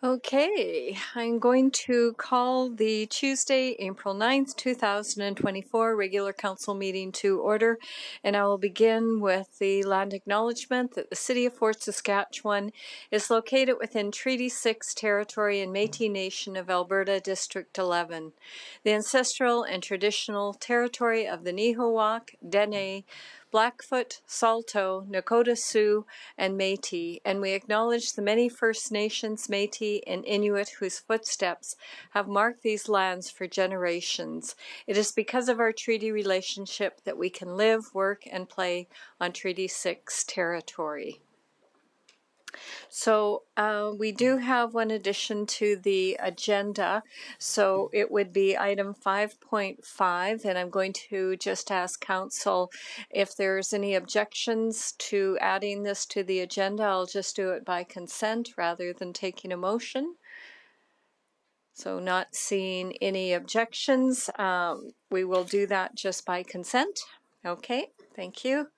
Okay, I'm going to call the Tuesday, April 9th, 2024 regular council meeting to order, and I will begin with the land acknowledgement that the City of Fort Saskatchewan is located within Treaty 6 territory and Métis Nation of Alberta, District 11, the ancestral and traditional territory of the Nihilwak, Dene, Blackfoot, Saulteaux, Nakota Sioux, and Métis, and we acknowledge the many First Nations, Métis, and Inuit whose footsteps have marked these lands for generations. It is because of our treaty relationship that we can live, work, and play on Treaty 6 territory. So we do have one addition to the agenda. So it would be item 5.5, and I'm going to just ask council if there's any objections to adding this to the agenda. I'll just do it by consent rather than taking a motion. So not seeing any objections, we will do that just by consent. Okay, thank you.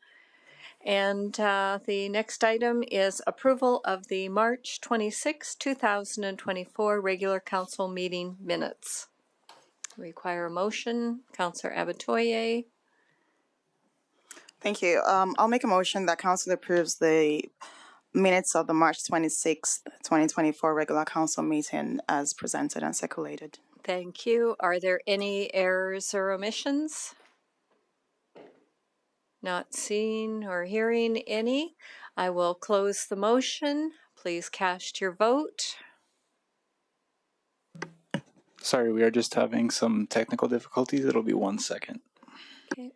And the next item is approval of the March 26, 2024 regular council meeting minutes. Require a motion. Councillor Abatoye. Thank you. I'll make a motion that council approves the minutes of the March 26th, 2024 regular council meeting as presented and circulated. Thank you. Are there any errors or omissions? Not seeing or hearing any. I will close the motion. Please cast your vote. Sorry, we are just having some technical difficulties. It'll be 1 second. Okay.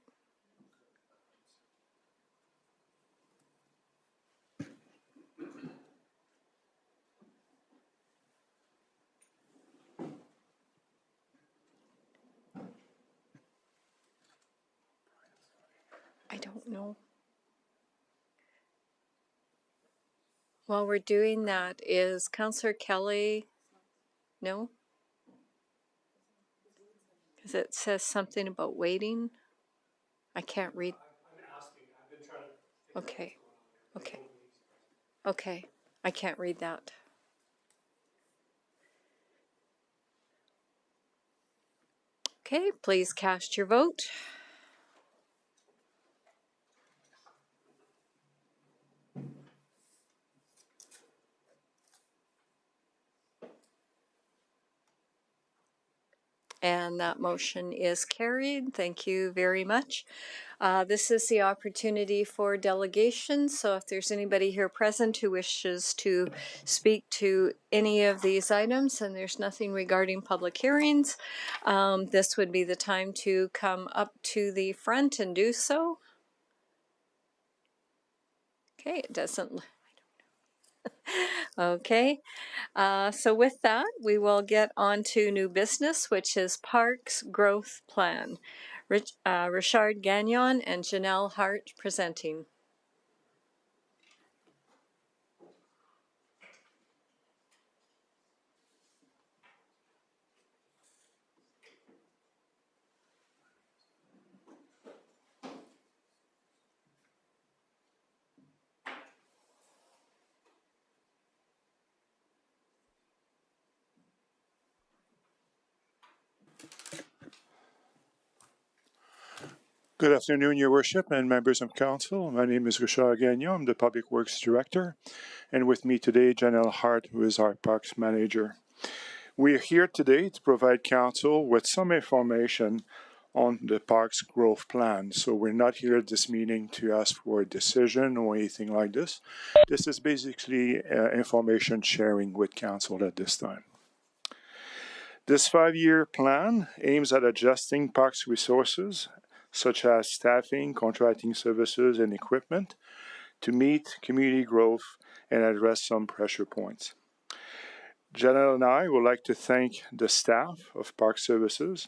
I don't know. While we're doing that, is Councillor Kelly? No? Because it says something about waiting. I can't read. Okay. Okay. Okay. I can't read that. Okay, please cast your vote. And that motion is carried. Thank you very much. This is the opportunity for delegation. So if there's anybody here present who wishes to speak to any of these items, and there's nothing regarding public hearings, this would be the time to come up to the front and do so. Okay, it doesn't. Okay, so with that, we will get on to new business, which is Parks Growth Plan. Richard Gagnon and Janelle Hart presenting. Good afternoon, Your Worship and members of Council. My name is Richard Gagnon. I'm the Public Works Director. And with me today, Janelle Hart, who is our Parks Manager. We are here today to provide Council with some information on the Parks Growth Plan. So we're not here at this meeting to ask for a decision or anything like this. This is basically information sharing with Council at this time. This 5-year plan aims at adjusting Parks resources such as staffing, contracting services, and equipment, to meet community growth and address some pressure points. Janelle and I would like to thank the staff of Park Services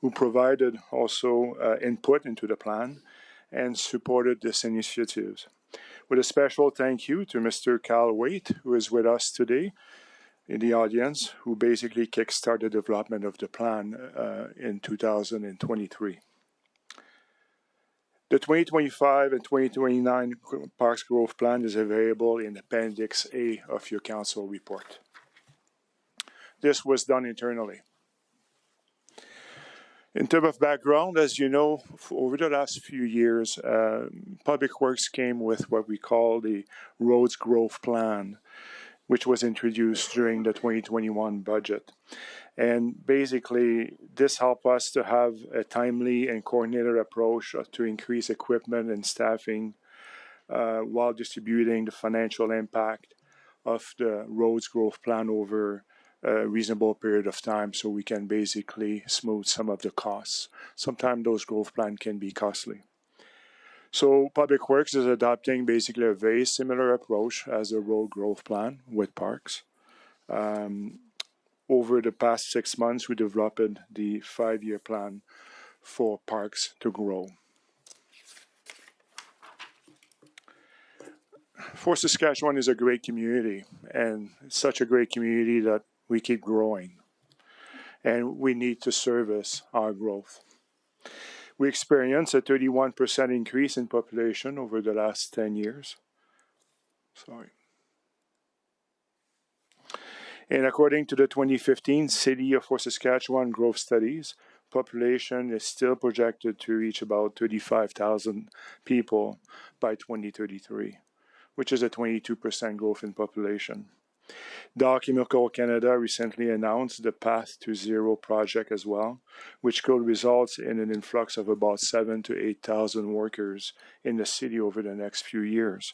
who provided also input into the plan and supported this initiative. With a special thank you to Mr. Cal Waite, who is with us today in the audience, who basically kickstarted the development of the plan in 2023. The 2025 and 2029 Parks Growth Plan is available in Appendix A of your Council report. this was done internally. In terms of background, as you know, over the last few years, Public Works came with what we call the Roads Growth Plan, which was introduced during the 2021 budget. And basically, this helped us to have a timely and coordinated approach to increase equipment and staffing while distributing the financial impact of the Roads Growth Plan over a reasonable period of time so we can basically smooth some of the costs. Sometimes those growth plans can be costly. So Public Works is adopting basically a very similar approach as the Road Growth Plan with parks. Over the past 6 months, we developed the 5-year plan for parks to grow. Fort Saskatchewan is a great community, and it's such a great community that we keep growing, and we need to service our growth. We experienced a 31% increase in population over the last 10 years. And according to the 2015 City of Fort Saskatchewan Growth Studies, population is still projected to reach about 35,000 people by 2033, which is a 22% growth in population. Chemical Canada recently announced the Path to Zero project as well, which could result in an influx of about 7,000 to 8,000 workers in the city over the next few years.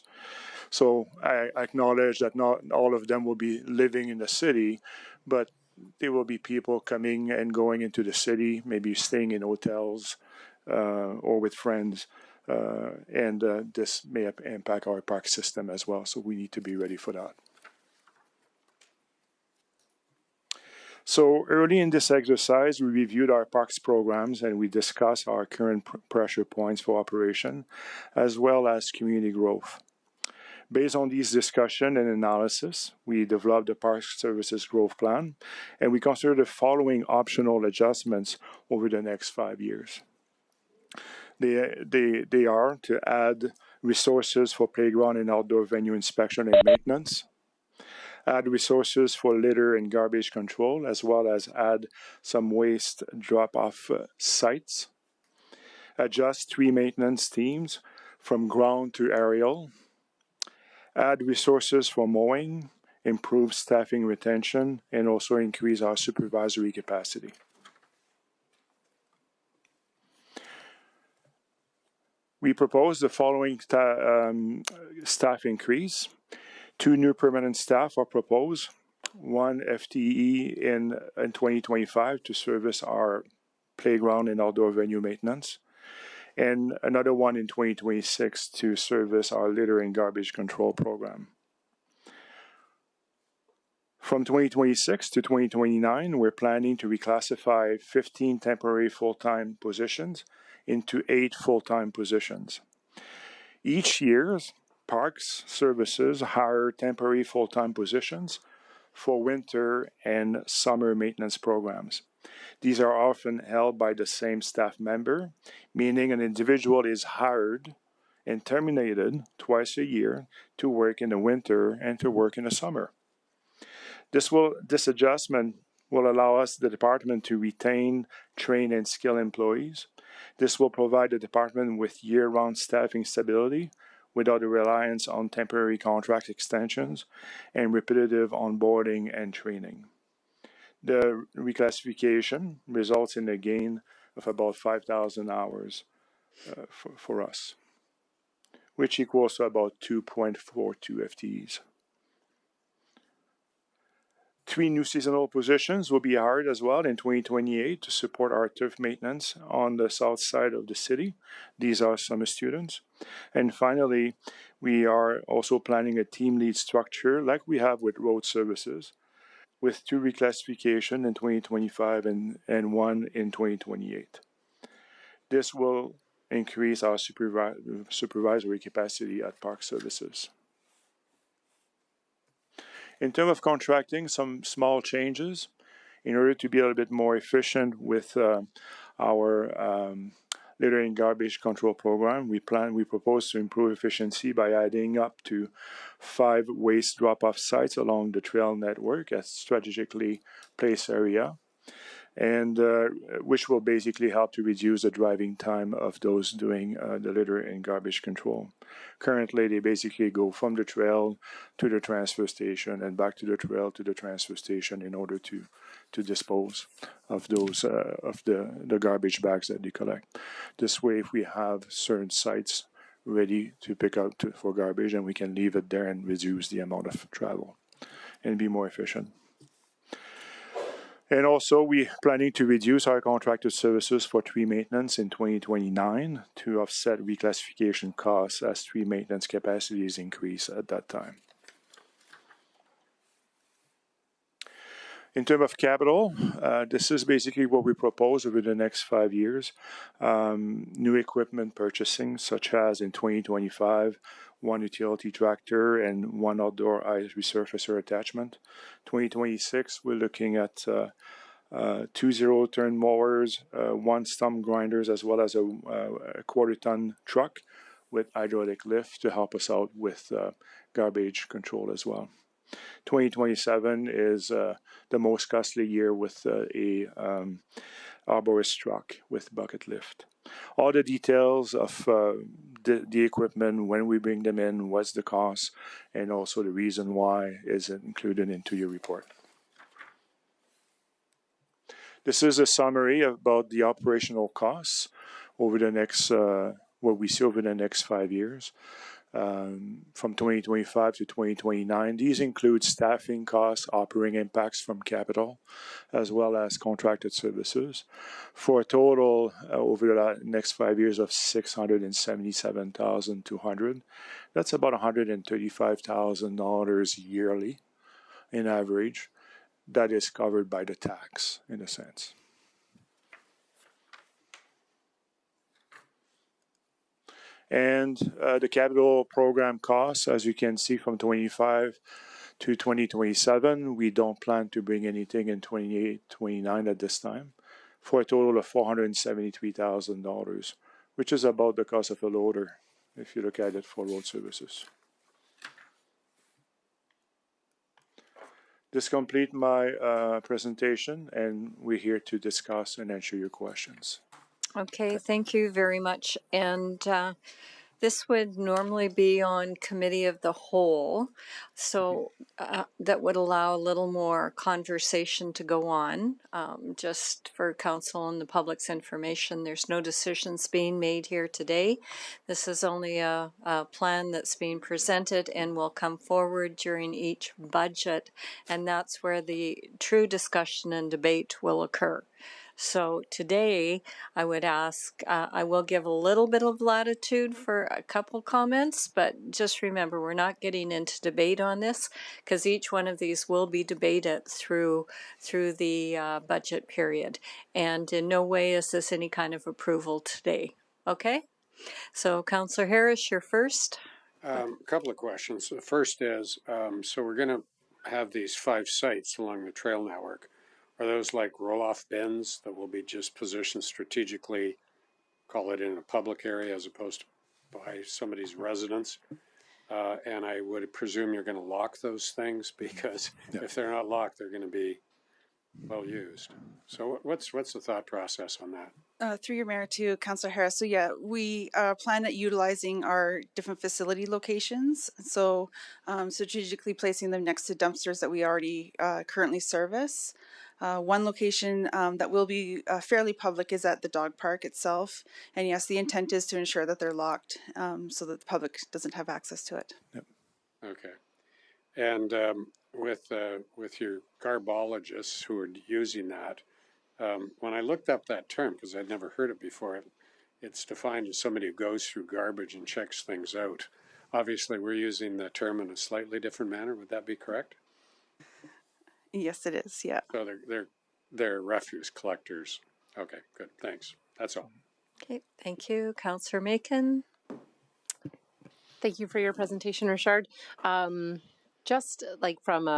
So I acknowledge that not all of them will be living in the city, but there will be people coming and going into the city, maybe staying in hotels or with friends, and this may impact our park system as well, so we need to be ready for that. So early in this exercise, we reviewed our parks programs and we discussed our current pressure points for operation, as well as community growth. Based on these discussion and analysis, we developed the Park Services Growth Plan, and we considered the following optional adjustments over the next 5 years. They are to add resources for playground and outdoor venue inspection and maintenance, add resources for litter and garbage control, as well as add some waste drop-off sites, adjust tree maintenance teams from ground to aerial, add resources for mowing, improve staffing retention, and also increase our supervisory capacity. We propose the following staff increase. 2 new permanent staff are proposed, 1 FTE in 2025 to service our playground and outdoor venue maintenance, and another one in 2026 to service our litter and garbage control program. From 2026 to 2029, we're planning to reclassify 15 temporary full-time positions into 8 full-time positions. Each year, Parks Services hire temporary full-time positions for winter and summer maintenance programs. These are often held by the same staff member, meaning an individual is hired and terminated twice a year to work in the winter and to work in the summer. This adjustment will allow us, the department, to retain, train, and skill employees. This will provide the department with year-round staffing stability without a reliance on temporary contract extensions and repetitive onboarding and training. The reclassification results in a gain of about 5,000 hours for us, which equals to about 2.42 FTEs. 3 new seasonal positions will be hired as well in 2028 to support our turf maintenance on the south side of the city. These are summer students. And finally, we are also planning a team lead structure like we have with road services, with 2 reclassification in 2025 and 1 in 2028. This will increase our supervisory capacity at Park Services. In terms of contracting, some small changes in order to be a little bit more efficient with our litter and garbage control program. We propose to improve efficiency by adding up to 5 waste drop-off sites along the trail network at strategically placed area, and which will basically help to reduce the driving time of those doing the litter and garbage control. Currently, they basically go from the trail to the transfer station and back to the trail to the transfer station in order to dispose of those of the garbage bags that they collect. This way, if we have certain sites ready to pick up for garbage, and we can leave it there and reduce the amount of travel and be more efficient. And also, we're planning to reduce our contracted services for tree maintenance in 2029 to offset reclassification costs as tree maintenance capacities increase at that time. In terms of capital, this is basically what we propose over the next 5 years. New equipment purchasing, such as in 2025, 1 utility tractor and 1 outdoor ice resurfacer attachment. 2026, we're looking at 2 zero-turn mowers, 1 stump grinders, as well as a quarter-ton truck with hydraulic lift to help us out with garbage control as well. 2027 is the most costly year with a arborist truck with bucket lift. All the details of the equipment, when we bring them in, what's the cost, and also the reason why is included into your report. This is a summary about the operational costs over the next, what we see over the next 5 years. From 2025 to 2029. These include staffing costs, operating impacts from capital, as well as contracted services, for a total over the next 5 years of $677,200. That's about $135,000 yearly in average. That is covered by the tax, in a sense. And the capital program costs, as you can see, from 25 to 2027, we don't plan to bring anything in 28, 29 at this time, for a total of $473,000, which is about the cost of a loader, if you look at it for road services. This completes my presentation, and we're here to discuss and answer your questions. Okay, thank you very much. And this would normally be on committee of the whole, so that would allow a little more conversation to go on. Just for council and the public's information, there's no decisions being made here today. This is only a plan that's being presented and will come forward during each budget, and that's where the true discussion and debate will occur. So today I would ask, I will give a little bit of latitude for a couple comments, but just remember, we're not getting into debate on this because each one of these will be debated through the budget period. And in no way is this any kind of approval today. Okay? So Councillor Harris, you're first. A couple of questions. The first is, so we're going to have these 5 sites along the trail network. Are those like roll-off bins that will be just positioned strategically, call it in a public area as opposed to by somebody's residence? And I would presume you're going to lock those things because if they're not locked, they're going to be well used. So what's the thought process on that? Through your mayor to Councillor Harris. So yeah, we plan at utilizing our different facility locations. So strategically placing them next to dumpsters that we already currently service. One location that will be fairly public is at the dog park itself. And yes, the intent is to ensure that they're locked so that the public doesn't have access to it. Yep. Okay. And with your garbologists who are using that, when I looked up that term, because I'd never heard it before, it's defined as somebody who goes through garbage and checks things out. Obviously, we're using the term in a slightly different manner. Would that be correct? Yes, it is. Yeah. So they're refuse collectors. Okay, good. Thanks. That's all. Okay, thank you. Councillor Macon. Thank you for your presentation, Richard. Just like from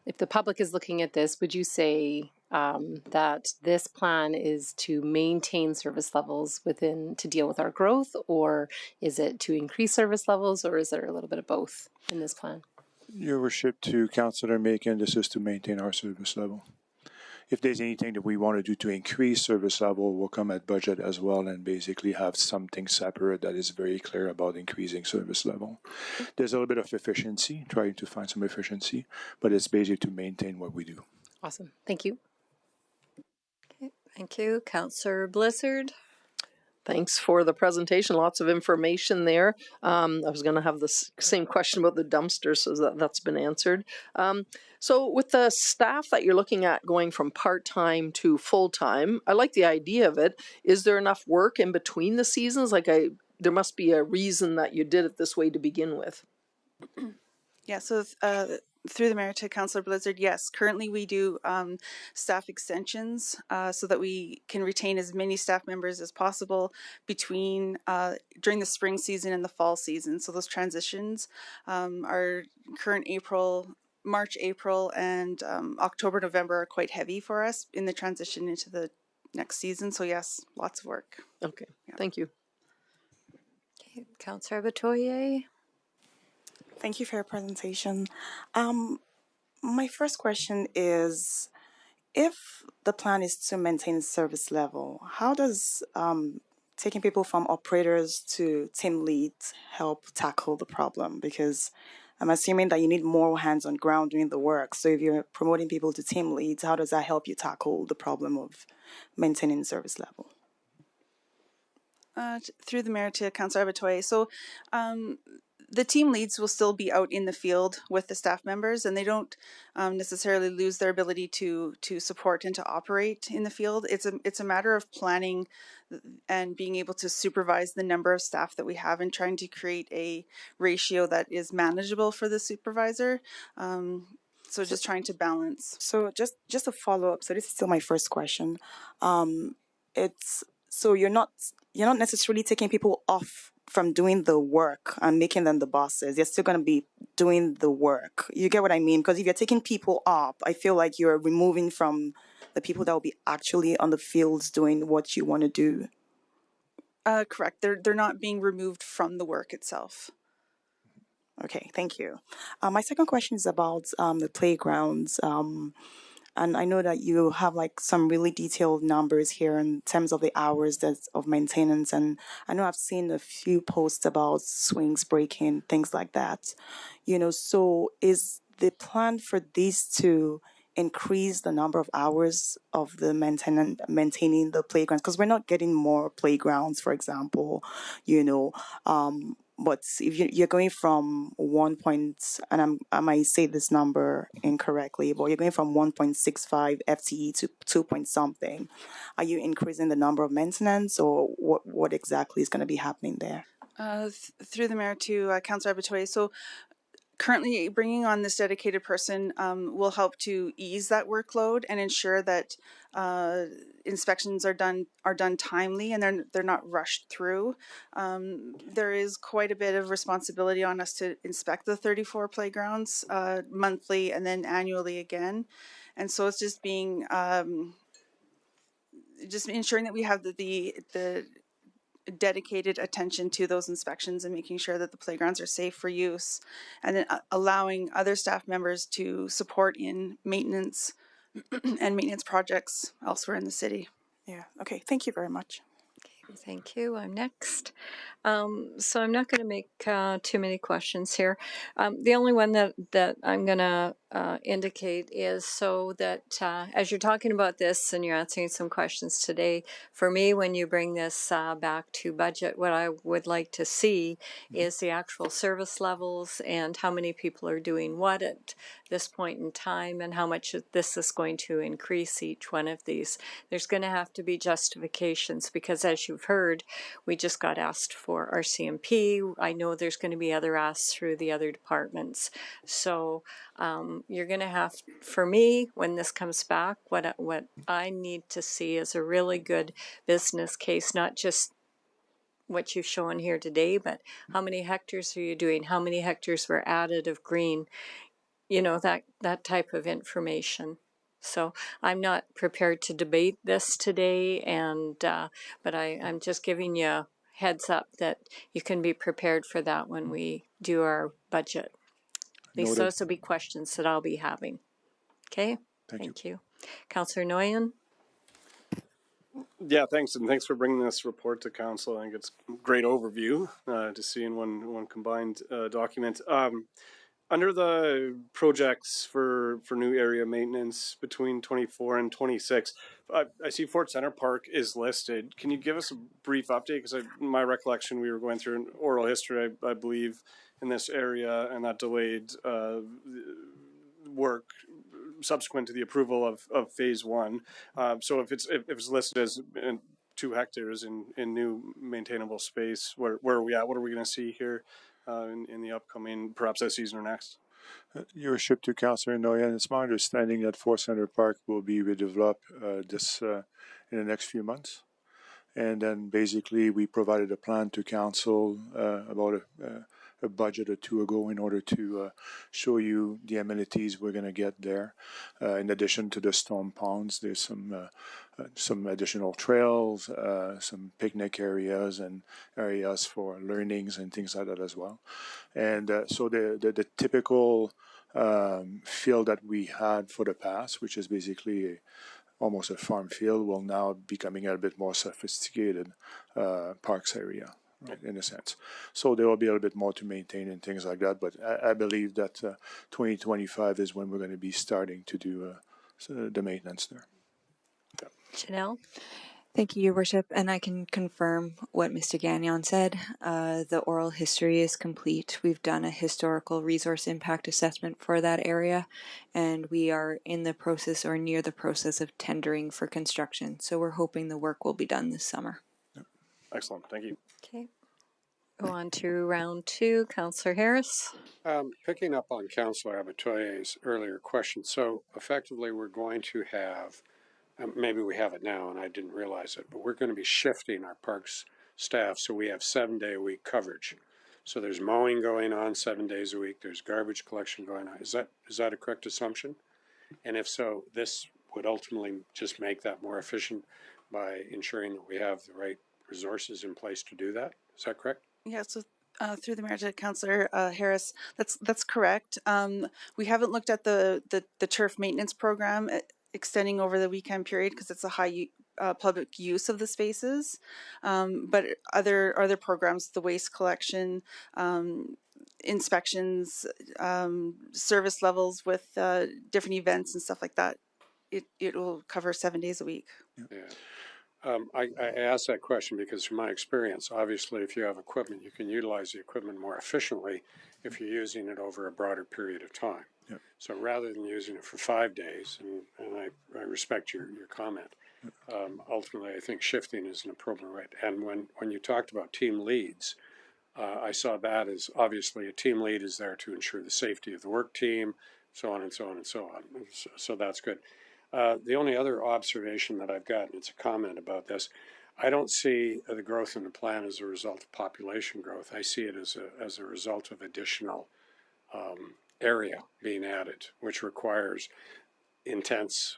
if the public is looking at this, would you say that this plan is to maintain service levels to deal with our growth, or is it to increase service levels, or is there a little bit of both in this plan? Your worship, to Councillor Macon, this is to maintain our service level. If there's anything that we want to do to increase service level, we'll come at budget as well and basically have something separate that is very clear about increasing service level. There's a little bit of efficiency, trying to find some efficiency, but it's basically to maintain what we do. Awesome. Thank you. Okay, thank you. Councillor Blizzard. Thanks for the presentation. Lots of information there. I was going to have the same question about the dumpsters, so that's been answered. So with the staff that you're looking at going from part-time to full-time, I like the idea of it. Is there enough work in between the seasons? There must be a reason that you did it this way to begin with. Yeah, so through the mayor to Councillor Blizzard, yes, currently we do staff extensions so that we can retain as many staff members as possible between during the spring season and the fall season. So those transitions are current March, April, and October, November are quite heavy for us in the transition into the next season. So yes, lots of work. Okay, thank you. Okay, Councillor Batoye. Thank you for your presentation. My first question is, if the plan is to maintain service level, how does taking people from operators to team leads help tackle the problem? Because I'm assuming that you need more hands on ground doing the work. So if you're promoting people to team leads, how does that help you tackle the problem of maintaining service level? Through the mayor to Councillor Batoye. So the team leads will still be out in the field with the staff members, and they don't necessarily lose their ability to support and to operate in the field. It's a matter of planning and being able to supervise the number of staff that we have and trying to create a ratio that is manageable for the supervisor. So just trying to balance. So just a follow up. So this is still my first question. So you're not necessarily taking people off from doing the work and making them the bosses. You're still going to be doing the work. You get what I mean? Because if you're taking people up, I feel like you're removing from the people that will be actually on the fields doing what you want to do. Correct. They're not being removed from the work itself. Okay, thank you. My second question is about the playgrounds. And I know that you have like some really detailed numbers here in terms of the hours of maintenance. And I know I've seen a few posts about swings breaking, things like that. So is the plan for these to increase the number of hours of the maintaining the playgrounds? Because we're not getting more playgrounds, for example, but if you're going from and I might say this number incorrectly, but you're going from 1.65 FTE to 2 point something, are you increasing the number of maintenance, or what exactly is going to be happening there? Through the mayor to Councillor Batoye. So currently bringing on this dedicated person will help to ease that workload and ensure that inspections are done timely and they're not rushed through. There is quite a bit of responsibility on us to inspect the 34 playgrounds monthly and then annually again, and so it's just being just ensuring that we have the dedicated attention to those inspections and making sure that the playgrounds are safe for use, and then allowing other staff members to support in maintenance and maintenance projects elsewhere in the city. Yeah. Okay. Thank you very much. Thank you. I'm next. So I'm not going to make too many questions here. The only one that I'm going to indicate is so that as you're talking about this and you're answering some questions today, for me, when you bring this back to budget, what I would like to see is the actual service levels and how many people are doing what at this point in time and how much this is going to increase each one of these. There's going to have to be justifications because, as you've heard, we just got asked for our CMP. I know there's going to be other asks through the other departments. So you're going to have, for me, when this comes back, what I need to see is a really good business case, not just what you've shown here today, but how many hectares are you doing? How many hectares were added of green? That type of information. So I'm not prepared to debate this today, and but I'm just giving you a heads up that you can be prepared for that when we do our budget. At least Noted. those will be questions that I'll be having. Okay? Thank you. you. Councillor Nguyen? Yeah, thanks, and thanks for bringing this report to council. I think it's a great overview to see in one combined document. Under the projects for new area maintenance between 24 and 26, I see Fort Center Park is listed. Can you give us a brief update? Because my recollection, we were going through an oral history, I believe, in this area, and that delayed work subsequent to the approval of phase one. So if it's listed as 2 hectares in new maintainable space, where are we at? What are we going to see here in the upcoming, perhaps this season or next? Your worship, to Councillor Nguyen, it's my understanding that Fort Center Park will be redeveloped in the next few months. And then basically we provided a plan to council about a budget or two ago in order to show you the amenities we're going to get there. In addition to the stone ponds, there's some additional trails, some picnic areas and areas for learnings and things like that as well. And so the typical field that we had for the past, which is basically almost a farm field, will now becoming a bit more sophisticated parks area, right, in a sense. So there will be a little bit more to maintain and things like that. But I believe that 2025 is when we're going to be starting to do the maintenance there. Janelle? Thank you, Your Worship, and I can confirm what Mr. Gagnon said. The oral history is complete. We've done a historical resource impact assessment for that area, and we are in the process or near the process of tendering for construction. So we're hoping the work will be done this summer. Excellent, thank you. Okay. Go on to round 2. Councillor Harris? Picking up on Councillor Abatoye's earlier question, so effectively we're going to have, maybe we have it now and I didn't realize it, but we're going to be shifting our parks staff so we have 7-day-a-week coverage. So there's mowing going on 7 days a week, there's garbage collection going on. Is that a correct assumption? And if so, this would ultimately just make that more efficient by ensuring that we have the right resources in place to do that. Is that correct? Yeah, so through the mayor to Councillor Harris, that's correct. We haven't looked at the turf maintenance program extending over the weekend period because it's a high public use of the spaces. But other programs, the waste collection, inspections, service levels with different events and stuff like that, it will cover 7 days a week. Yeah. I asked that question because from my experience, obviously if you have equipment, you can utilize the equipment more efficiently if you're using it over a broader period of time. Yep. So rather than using it for 5 days, and I respect your comment, ultimately I think shifting is an appropriate way. And when you talked about team leads, I saw that as obviously a team lead is there to ensure the safety of the work team, so on and so on and so on. So that's good. The only other observation that I've got, and it's a comment about this, I don't see the growth in the plan as a result of population growth. I see it as a result of additional area being added, which requires intense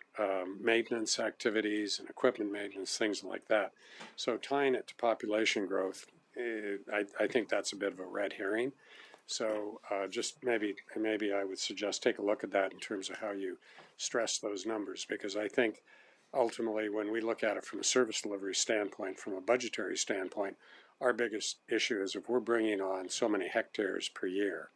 maintenance activities and equipment maintenance, things like that. So tying it to population growth, I think that's a bit of a red herring. So just maybe I would suggest take a look at that in terms of how you stress those numbers, because I think ultimately when we look at it from a service delivery standpoint, from a budgetary standpoint, our biggest issue is if we're bringing on so many hectares per year,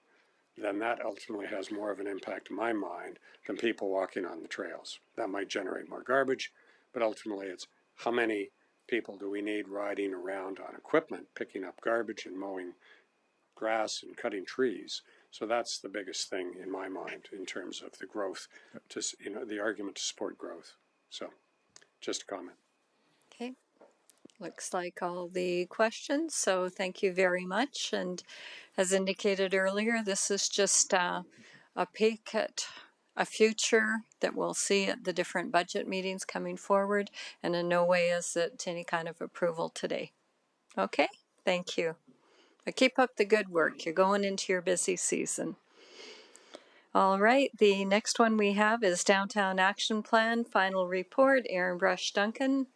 then that ultimately has more of an impact in my mind than people walking on the trails. That might generate more garbage, but ultimately it's how many people do we need riding around on equipment, picking up garbage and mowing grass and cutting trees. So that's the biggest thing in my mind in terms of the growth, the argument to support growth. So just a comment. Okay. Looks like all the questions, so thank you very much. And as indicated earlier, this is just a peek at a future that we'll see at the different budget meetings coming forward, and in no way is it any kind of approval today. Okay, thank you. But keep up the good work. You're going into your busy season. All right, the next one we have is Downtown Action Plan, final report, Aaron Brush Duncan.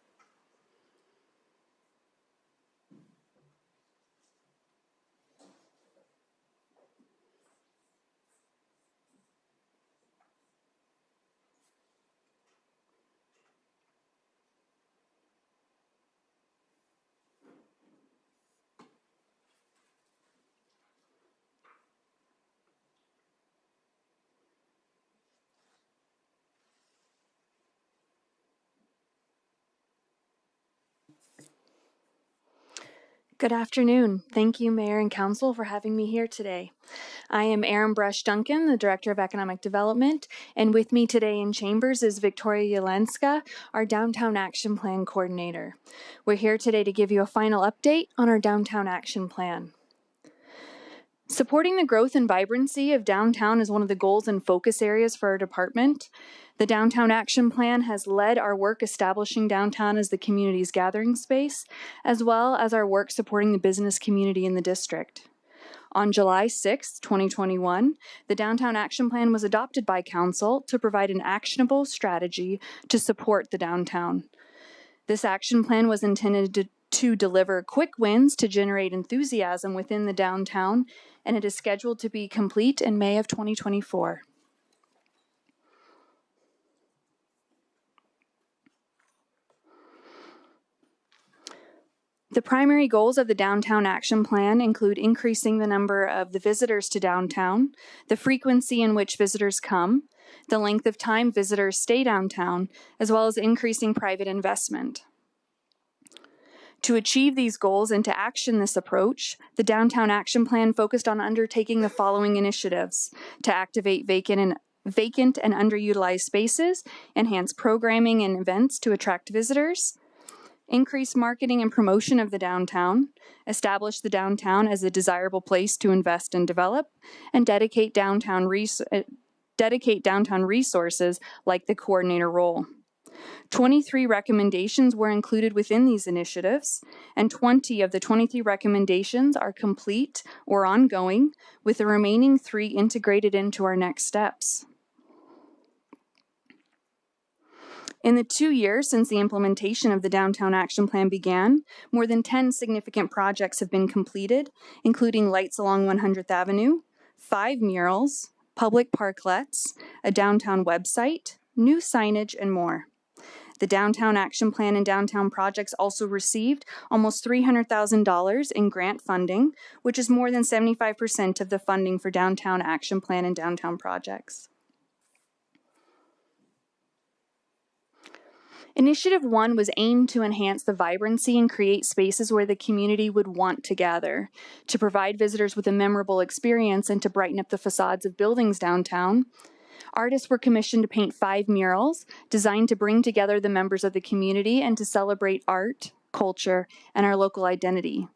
Good afternoon. Thank you, Mayor and Council, for having me here today. I am Aaron Brush Duncan, the Director of Economic Development, and with me today in Chambers is Victoria Jelenska, our Downtown Action Plan Coordinator. We're here today to give you a final update on our Downtown Action Plan. Supporting the growth and vibrancy of downtown is one of the goals and focus areas for our department. The Downtown Action Plan has led our work establishing downtown as the community's gathering space, as well as our work supporting the business community in the district. On July 6, 2021, the Downtown Action Plan was adopted by Council to provide an actionable strategy to support the downtown. This action plan was intended to deliver quick wins to generate enthusiasm within the downtown, and it is scheduled to be complete in May of 2024. The primary goals of the Downtown Action Plan include increasing the number of the visitors to downtown, the frequency in which visitors come, the length of time visitors stay downtown, as well as increasing private investment. To achieve these goals and to action this approach, the Downtown Action Plan focused on undertaking the following initiatives: to activate vacant and underutilized spaces, enhance programming and events to attract visitors, increase marketing and promotion of the downtown, establish the downtown as a desirable place to invest and develop, and dedicate downtown resources like the coordinator role. 23 recommendations were included within these initiatives, and 20 of the 23 recommendations are complete or ongoing, with the remaining 3 integrated into our next steps. In the 2 years since the implementation of the Downtown Action Plan began, more than 10 significant projects have been completed, including lights along 100th Avenue, 5 murals, public parklets, a downtown website, new signage, and more. The Downtown Action Plan and downtown projects also received almost $300,000 in grant funding, which is more than 75% of the funding for Downtown Action Plan and downtown projects. Initiative 1 was aimed to enhance the vibrancy and create spaces where the community would want to gather, to provide visitors with a memorable experience and to brighten up the facades of buildings downtown. Artists were commissioned to paint 5 murals designed to bring together the members of the community and to celebrate art, culture, and our local identity.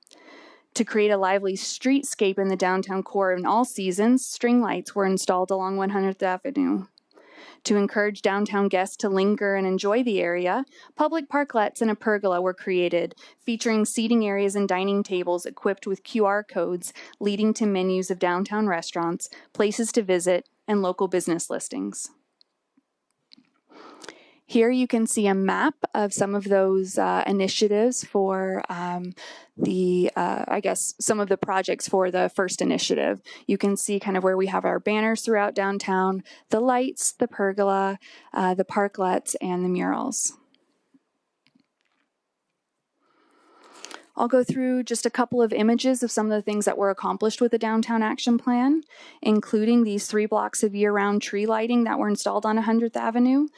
To create a lively streetscape in the downtown core in all seasons, string lights were installed along 100th Avenue. To encourage downtown guests to linger and enjoy the area, public parklets and a pergola were created, featuring seating areas and dining tables equipped with QR codes leading to menus of downtown restaurants, places to visit, and local business listings. Here you can see a map of some of those initiatives for some of the projects for the first initiative. You can see kind of where we have our banners throughout downtown, the lights, the pergola, the parklets, and the murals. I'll go through just a couple of images of some of the things that were accomplished with the Downtown Action Plan, including these 3 blocks of year-round tree lighting that were installed on 100th Avenue.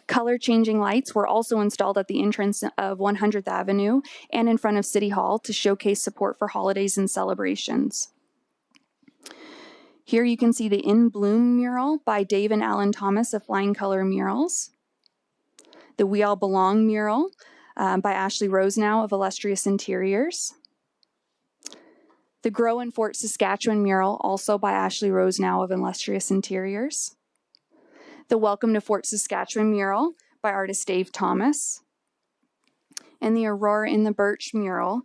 Color-changing lights were also installed at the entrance of 100th Avenue and in front of City Hall to showcase support for holidays and celebrations. Here you can see the In Bloom mural by Dave and Alan Thomas of Flying Color Murals. The We All Belong mural by Ashley Rosenau of Illustrious Interiors. The Grow in Fort Saskatchewan mural, also by Ashley Rosenau of Illustrious Interiors. The Welcome to Fort Saskatchewan mural by artist Dave Thomas. And the Aurora in the Birch mural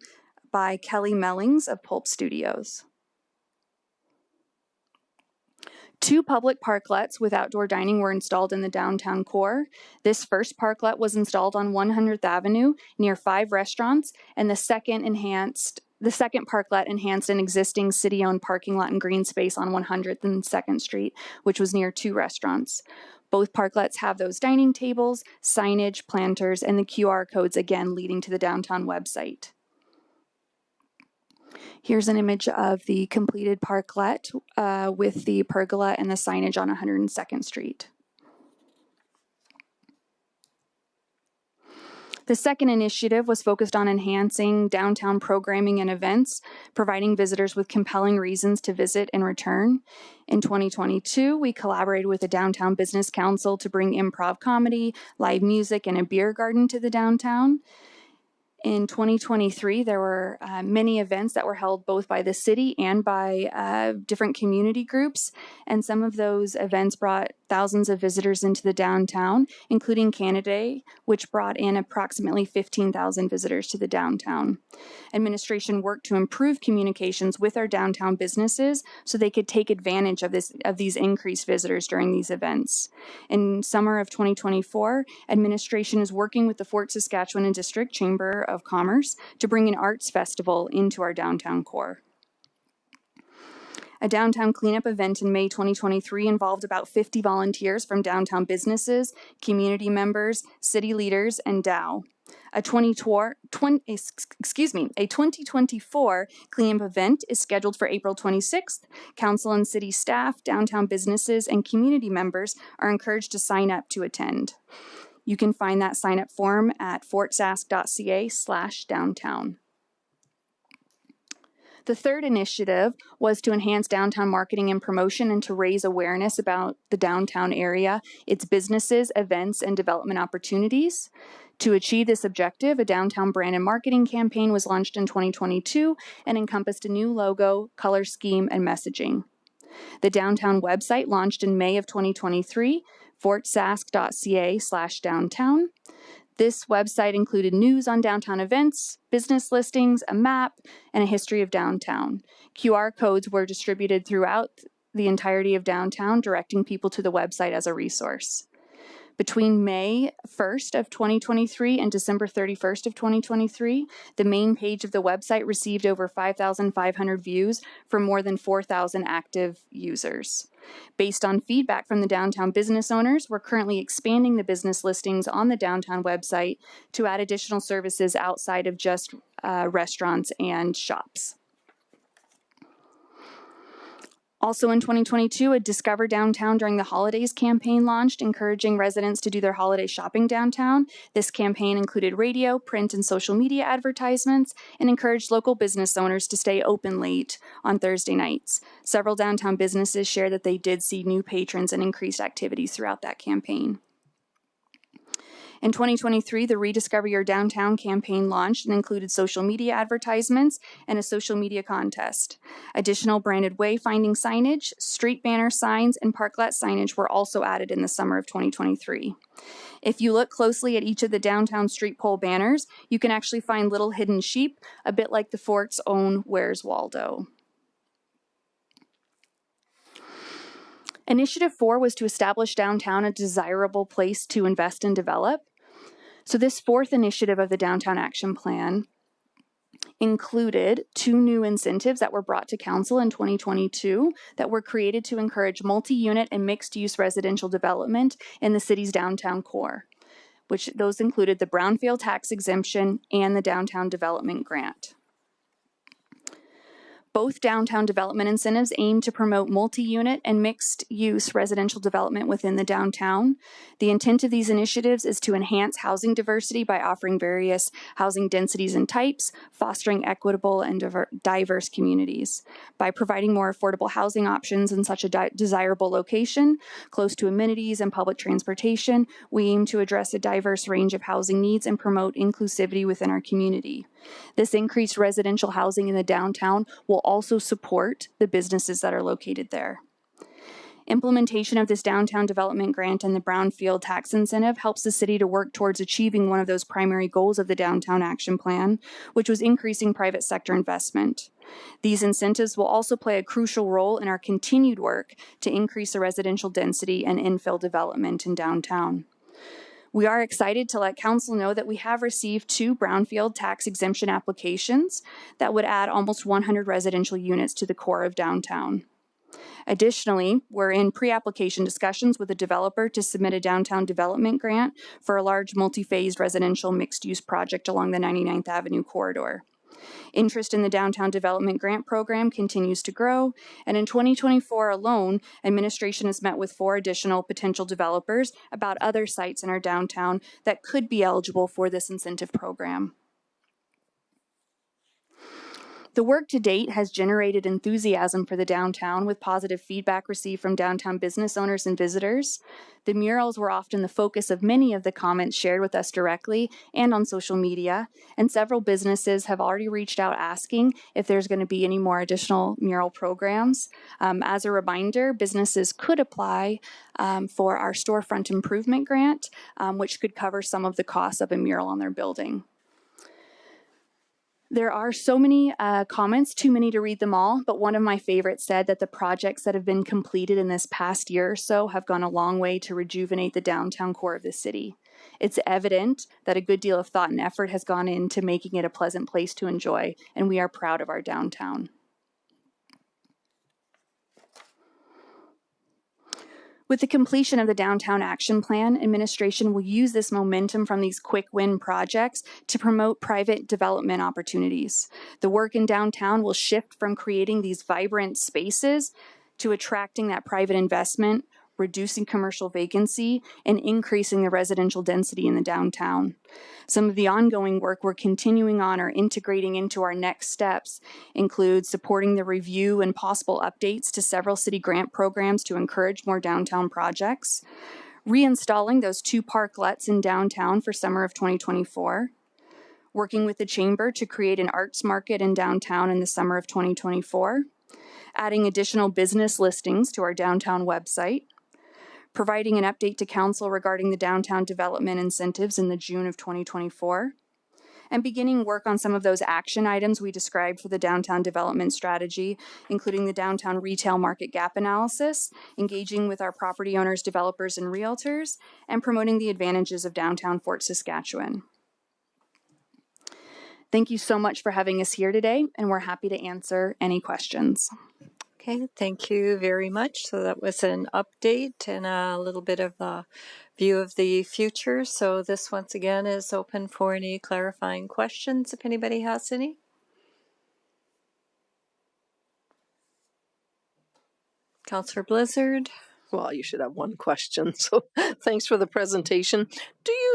by Kelly Mellings of Pulp Studios. 2 public parklets with outdoor dining were installed in the downtown core. This first parklet was installed on 100th Avenue near 5 restaurants, and the second parklet enhanced an existing city-owned parking lot and green space on 100th and 2nd Street, which was near 2 restaurants. Both parklets have those dining tables, signage, planters, and the QR codes again leading to the downtown website. Here's an image of the completed parklet with the pergola and the signage on 102nd Street. The second initiative was focused on enhancing downtown programming and events, providing visitors with compelling reasons to visit and return. In 2022, we collaborated with the Downtown Business Council to bring improv comedy, live music, and a beer garden to the downtown. In 2023, there were many events that were held both by the city and by different community groups, and some of those events brought thousands of visitors into the downtown, including Canada Day, which brought in approximately 15,000 visitors to the downtown. Administration worked to improve communications with our downtown businesses so they could take advantage of these increased visitors during these events. In summer of 2024, administration is working with the Fort Saskatchewan and District Chamber of Commerce to bring an arts festival into our downtown core. A downtown cleanup event in May 2023 involved about 50 volunteers from downtown businesses, community members, city leaders, and Dow. A 2024 cleanup event is scheduled for April 26th. Council and city staff, downtown businesses, and community members are encouraged to sign up to attend. You can find that sign-up form at fortsask.ca/downtown. The third initiative was to enhance downtown marketing and promotion and to raise awareness about the downtown area, its businesses, events, and development opportunities. To achieve this objective, a downtown brand and marketing campaign was launched in 2022 and encompassed a new logo, color scheme, and messaging. The downtown website launched in May of 2023, fortsask.ca/downtown. This website included news on downtown events, business listings, a map, and a history of downtown. QR codes were distributed throughout the entirety of downtown, directing people to the website as a resource. Between May 1st of 2023 and December 31st of 2023, the main page of the website received over 5,500 views from more than 4,000 active users. Based on feedback from the downtown business owners, we're currently expanding the business listings on the downtown website to add additional services outside of just restaurants and shops. Also in 2022, a Discover Downtown During the Holidays campaign launched, encouraging residents to do their holiday shopping downtown. This campaign included radio, print, and social media advertisements and encouraged local business owners to stay open late on Thursday nights. Several downtown businesses shared that they did see new patrons and increased activities throughout that campaign. In 2023, the Rediscover Your Downtown campaign launched and included social media advertisements and a social media contest. Additional branded wayfinding signage, street banner signs, and parklet signage were also added in the summer of 2023. If you look closely at each of the downtown street pole banners, you can actually find little hidden sheep, a bit like the fort's own Where's Waldo. Initiative 4 was to establish downtown a desirable place to invest and develop. So this fourth initiative of the Downtown Action Plan included 2 new incentives that were brought to council in 2022 that were created to encourage multi-unit and mixed-use residential development in the city's downtown core, which those included the Brownfield tax exemption and the Downtown Development Grant. Both downtown development incentives aim to promote multi-unit and mixed-use residential development within the downtown. The intent of these initiatives is to enhance housing diversity by offering various housing densities and types, fostering equitable and diverse communities. By providing more affordable housing options in such a desirable location, close to amenities and public transportation, we aim to address a diverse range of housing needs and promote inclusivity within our community. This increased residential housing in the downtown will also support the businesses that are located there. Implementation of this downtown development grant and the Brownfield tax incentive helps the city to work towards achieving one of those primary goals of the Downtown Action Plan, which was increasing private sector investment. These incentives will also play a crucial role in our continued work to increase the residential density and infill development in downtown. We are excited to let Council know that we have received 2 brownfield tax exemption applications that would add almost 100 residential units to the core of downtown. Additionally, we're in pre-application discussions with a developer to submit a downtown development grant for a large multi-phased residential mixed-use project along the 99th Avenue corridor. Interest in the Downtown Development Grant Program continues to grow, and in 2024 alone, administration has met with 4 additional potential developers about other sites in our downtown that could be eligible for this incentive program. The work to date has generated enthusiasm for the downtown with positive feedback received from downtown business owners and visitors. The murals were often the focus of many of the comments shared with us directly and on social media, and several businesses have already reached out asking if there's going to be any more additional mural programs. As a reminder, businesses could apply for our storefront improvement grant, which could cover some of the costs of a mural on their building. There are so many comments, too many to read them all, but one of my favorites said that the projects that have been completed in this past year or so have gone a long way to rejuvenate the downtown core of the city. It's evident that a good deal of thought and effort has gone into making it a pleasant place to enjoy, and we are proud of our downtown. With the completion of the Downtown Action Plan, administration will use this momentum from these quick win projects to promote private development opportunities. The work in downtown will shift from creating these vibrant spaces to attracting that private investment, reducing commercial vacancy, and increasing the residential density in the downtown. Some of the ongoing work we're continuing on or integrating into our next steps include supporting the review and possible updates to several city grant programs to encourage more downtown projects, reinstalling those 2 parklets in downtown for summer of 2024, working with the Chamber to create an arts market in downtown in the summer of 2024, adding additional business listings to our downtown website, providing an update to Council regarding the downtown development incentives in the June of 2024, and beginning work on some of those action items we described for the downtown development strategy, including the downtown retail market gap analysis, engaging with our property owners, developers, and realtors, and promoting the advantages of downtown Fort Saskatchewan. Thank you so much for having us here today, and we're happy to answer any questions. Okay, thank you very much. So that was an update and a little bit of a view of the future. So this once again is open for any clarifying questions if anybody has any. Councillor Blizzard. Well, you should have one question. So thanks for the presentation.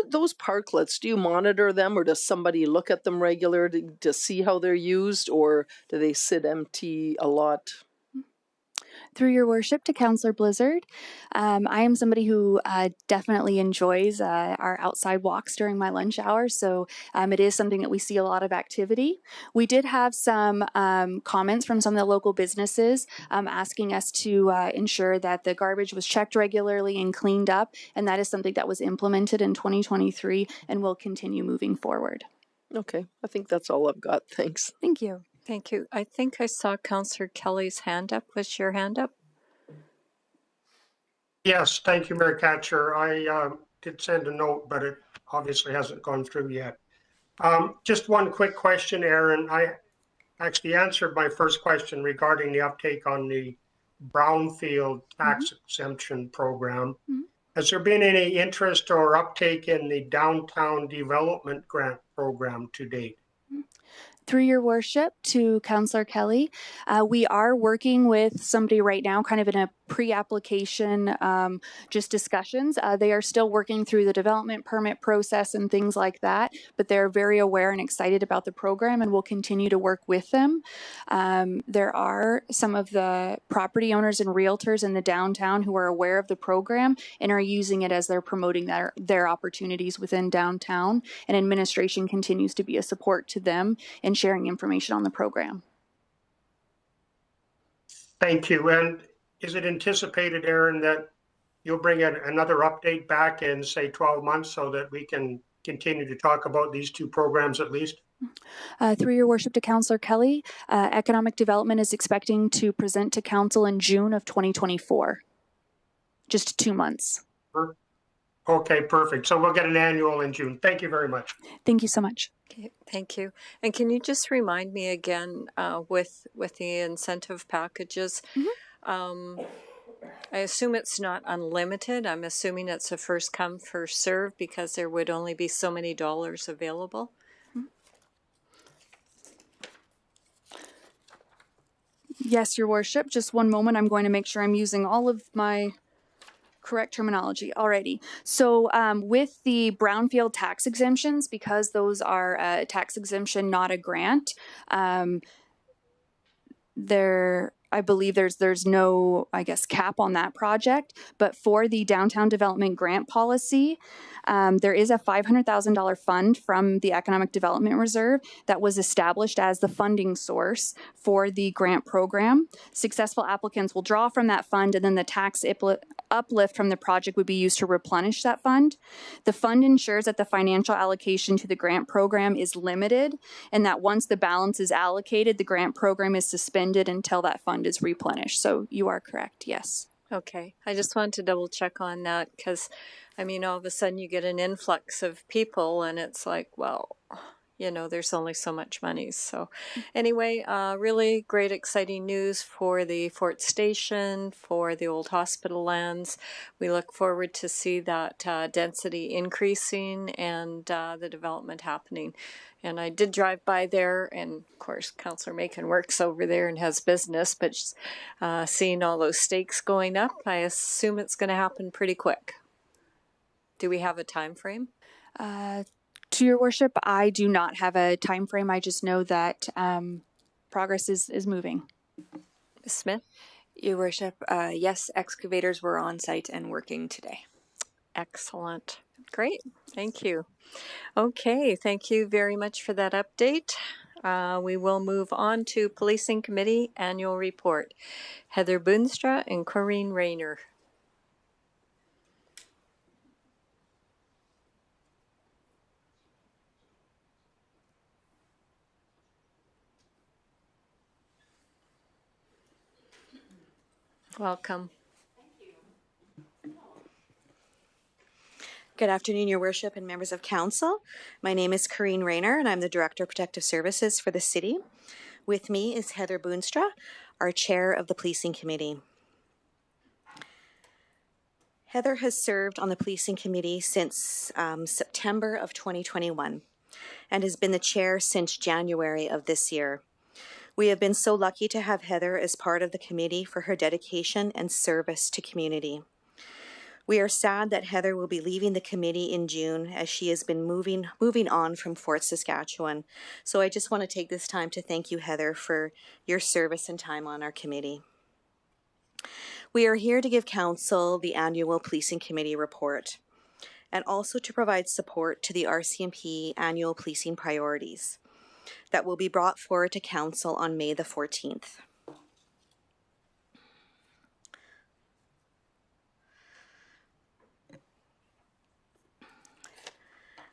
Those parklets, do you monitor them, or does somebody look at them regularly to see how they're used, or do they sit empty a lot? Through your worship to Councillor Blizzard, I am somebody who definitely enjoys our outside walks during my lunch hour, so it is something that we see a lot of activity. We did have some comments from some of the local businesses asking us to ensure that the garbage was checked regularly and cleaned up, and that is something that was implemented in 2023 and will continue moving forward. Okay, I think that's all I've got. Thanks. Thank you. Thank you. I think I saw Councillor Kelly's hand up. Was your hand up? Yes, thank you, Mayor Katcher. I did send a note, but it obviously hasn't gone through yet. Just one quick question, Aaron. I actually answered my first question regarding the uptake on the brownfield tax exemption program. Has there been any interest or uptake in the downtown development grant program to date? Through your worship to Councillor Kelly, we are working with somebody right now kind of in a pre-application just discussions. They are still working through the development permit process and things like that, but they're very aware and excited about the program and will continue to work with them. There are some of the property owners and realtors in the downtown who are aware of the program and are using it as they're promoting their opportunities within downtown, and administration continues to be a support to them in sharing information on the program. Thank you. And is it anticipated, Aaron, that you'll bring another update back in, say, 12 months so that we can continue to talk about these 2 programs at least? Through your worship to Councillor Kelly, Economic Development is expecting to present to Council in June of 2024. Just 2 months. Okay, perfect. So we'll get an annual in June. Thank you very much. Thank you so much. Okay, thank you. And can you just remind me again with the incentive packages? I assume it's not unlimited. I'm assuming it's a first come, first serve because there would only be so many dollars available. Yes, your worship. Just one moment. I'm going to make sure I'm using all of my correct terminology. Alrighty. So with the brownfield tax exemptions, because those are a tax exemption, not a grant, I believe there's no, I guess, cap on that project. But for the downtown development grant policy, there is a $500,000 fund from the Economic Development Reserve that was established as the funding source for the grant program. Successful applicants will draw from that fund, and then the tax uplift from the project would be used to replenish that fund. The fund ensures that the financial allocation to the grant program is limited, and that once the balance is allocated, the grant program is suspended until that fund is replenished. So you are correct, yes. Okay, I just wanted to double check on that because, I mean, all of a sudden you get an influx of people and it's like, well, you know, there's only so much money. So anyway, really great, exciting news for the Fort Station, for the old hospital lands. We look forward to see that density increasing and the development happening. And I did drive by there, and of course, Councillor Macon works over there and has business, but seeing all those stakes going up, I assume it's going to happen pretty quick. Do we have a time frame? To your worship, I do not have a time frame. I just know that progress is moving. Ms. Smith? Your worship, yes, excavators were on site and working today. Excellent. Great. Thank you. Okay, thank you very much for that update. We will move on to Policing Committee Annual Report. Heather Boonstra and Corinne Rayner. Welcome. Good afternoon, Your Worship and members of Council. My name is Corinne Rayner, and I'm the Director of Protective Services for the City. With me is Heather Boonstra, our Chair of the Policing Committee. Heather has served on the Policing Committee since September of 2021 and has been the Chair since January of this year. We have been so lucky to have Heather as part of the committee for her dedication and service to community. We are sad that Heather will be leaving the committee in June as she has been moving on from Fort Saskatchewan. So I just want to take this time to thank you, Heather, for your service and time on our committee. We are here to give Council the annual Policing Committee report and also to provide support to the RCMP annual policing priorities that will be brought forward to Council on May the 14th.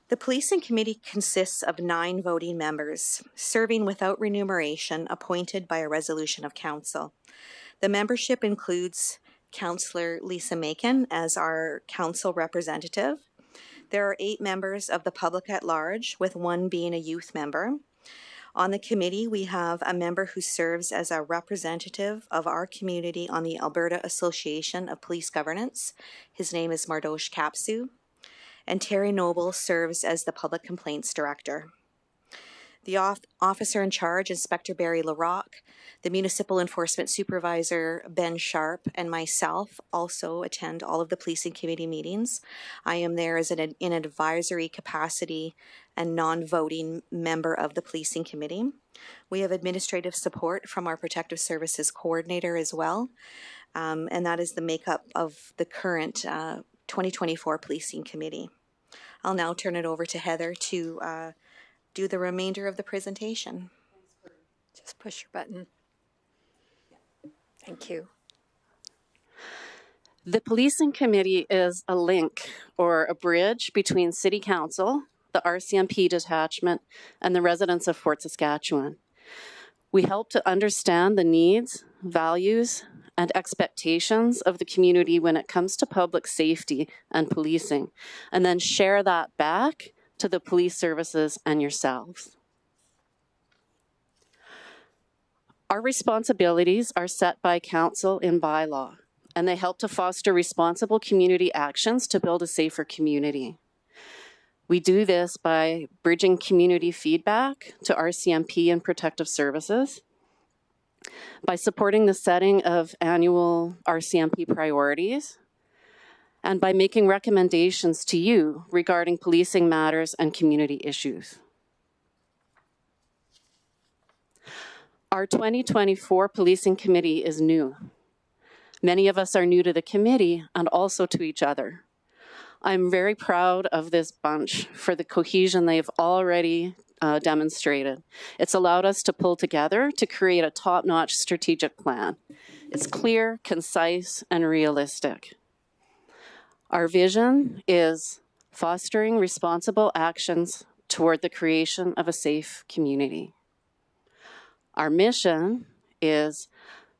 The Policing Committee consists of 9 voting members, serving without remuneration, appointed by a resolution of Council. The membership includes Councillor Lisa Macon as our Council representative. There are 8 members of the public at large, with 1 being a youth member. On the committee, we have a member who serves as a representative of our community on the Alberta Association of Police Governance. His name is Mardosh Kapsu. And Terry Noble serves as the Public Complaints Director. The officer in charge, Inspector Barry LaRock, the Municipal Enforcement Supervisor, Ben Sharp, and myself also attend all of the Policing Committee meetings. I am there as in an advisory capacity and non-voting member of the Policing Committee. We have administrative support from our Protective Services Coordinator as well, and that is the makeup of the current 2024 Policing Committee. I'll now turn it over to Heather to do the remainder of the presentation. Just push your button. Thank you. The Policing Committee is a link or a bridge between City Council, the RCMP detachment, and the residents of Fort Saskatchewan. We help to understand the needs, values, and expectations of the community when it comes to public safety and policing, and then share that back to the police services and yourselves. Our responsibilities are set by council in bylaw, and they help to foster responsible community actions to build a safer community. We do this by bridging community feedback to RCMP and protective services, by supporting the setting of annual RCMP priorities, and by making recommendations to you regarding policing matters and community issues. Our 2024 Policing Committee is new. Many of us are new to the committee and also to each other. I'm very proud of this bunch for the cohesion they've already demonstrated. It's allowed us to pull together to create a top-notch strategic plan. It's clear, concise, and realistic. Our vision is fostering responsible actions toward the creation of a safe community. Our mission is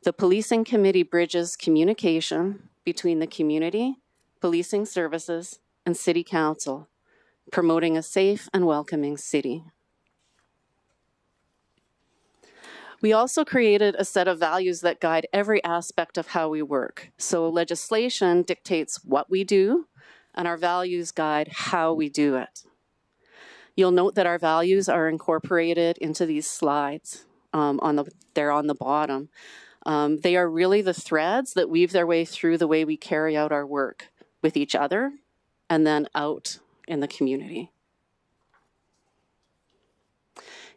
the Policing Committee bridges communication between the community, policing services, and City Council, promoting a safe and welcoming city. We also created a set of values that guide every aspect of how we work. So legislation dictates what we do, and our values guide how we do it. You'll note that our values are incorporated into these slides. They're on the bottom. They are really the threads that weave their way through the way we carry out our work with each other and then out in the community.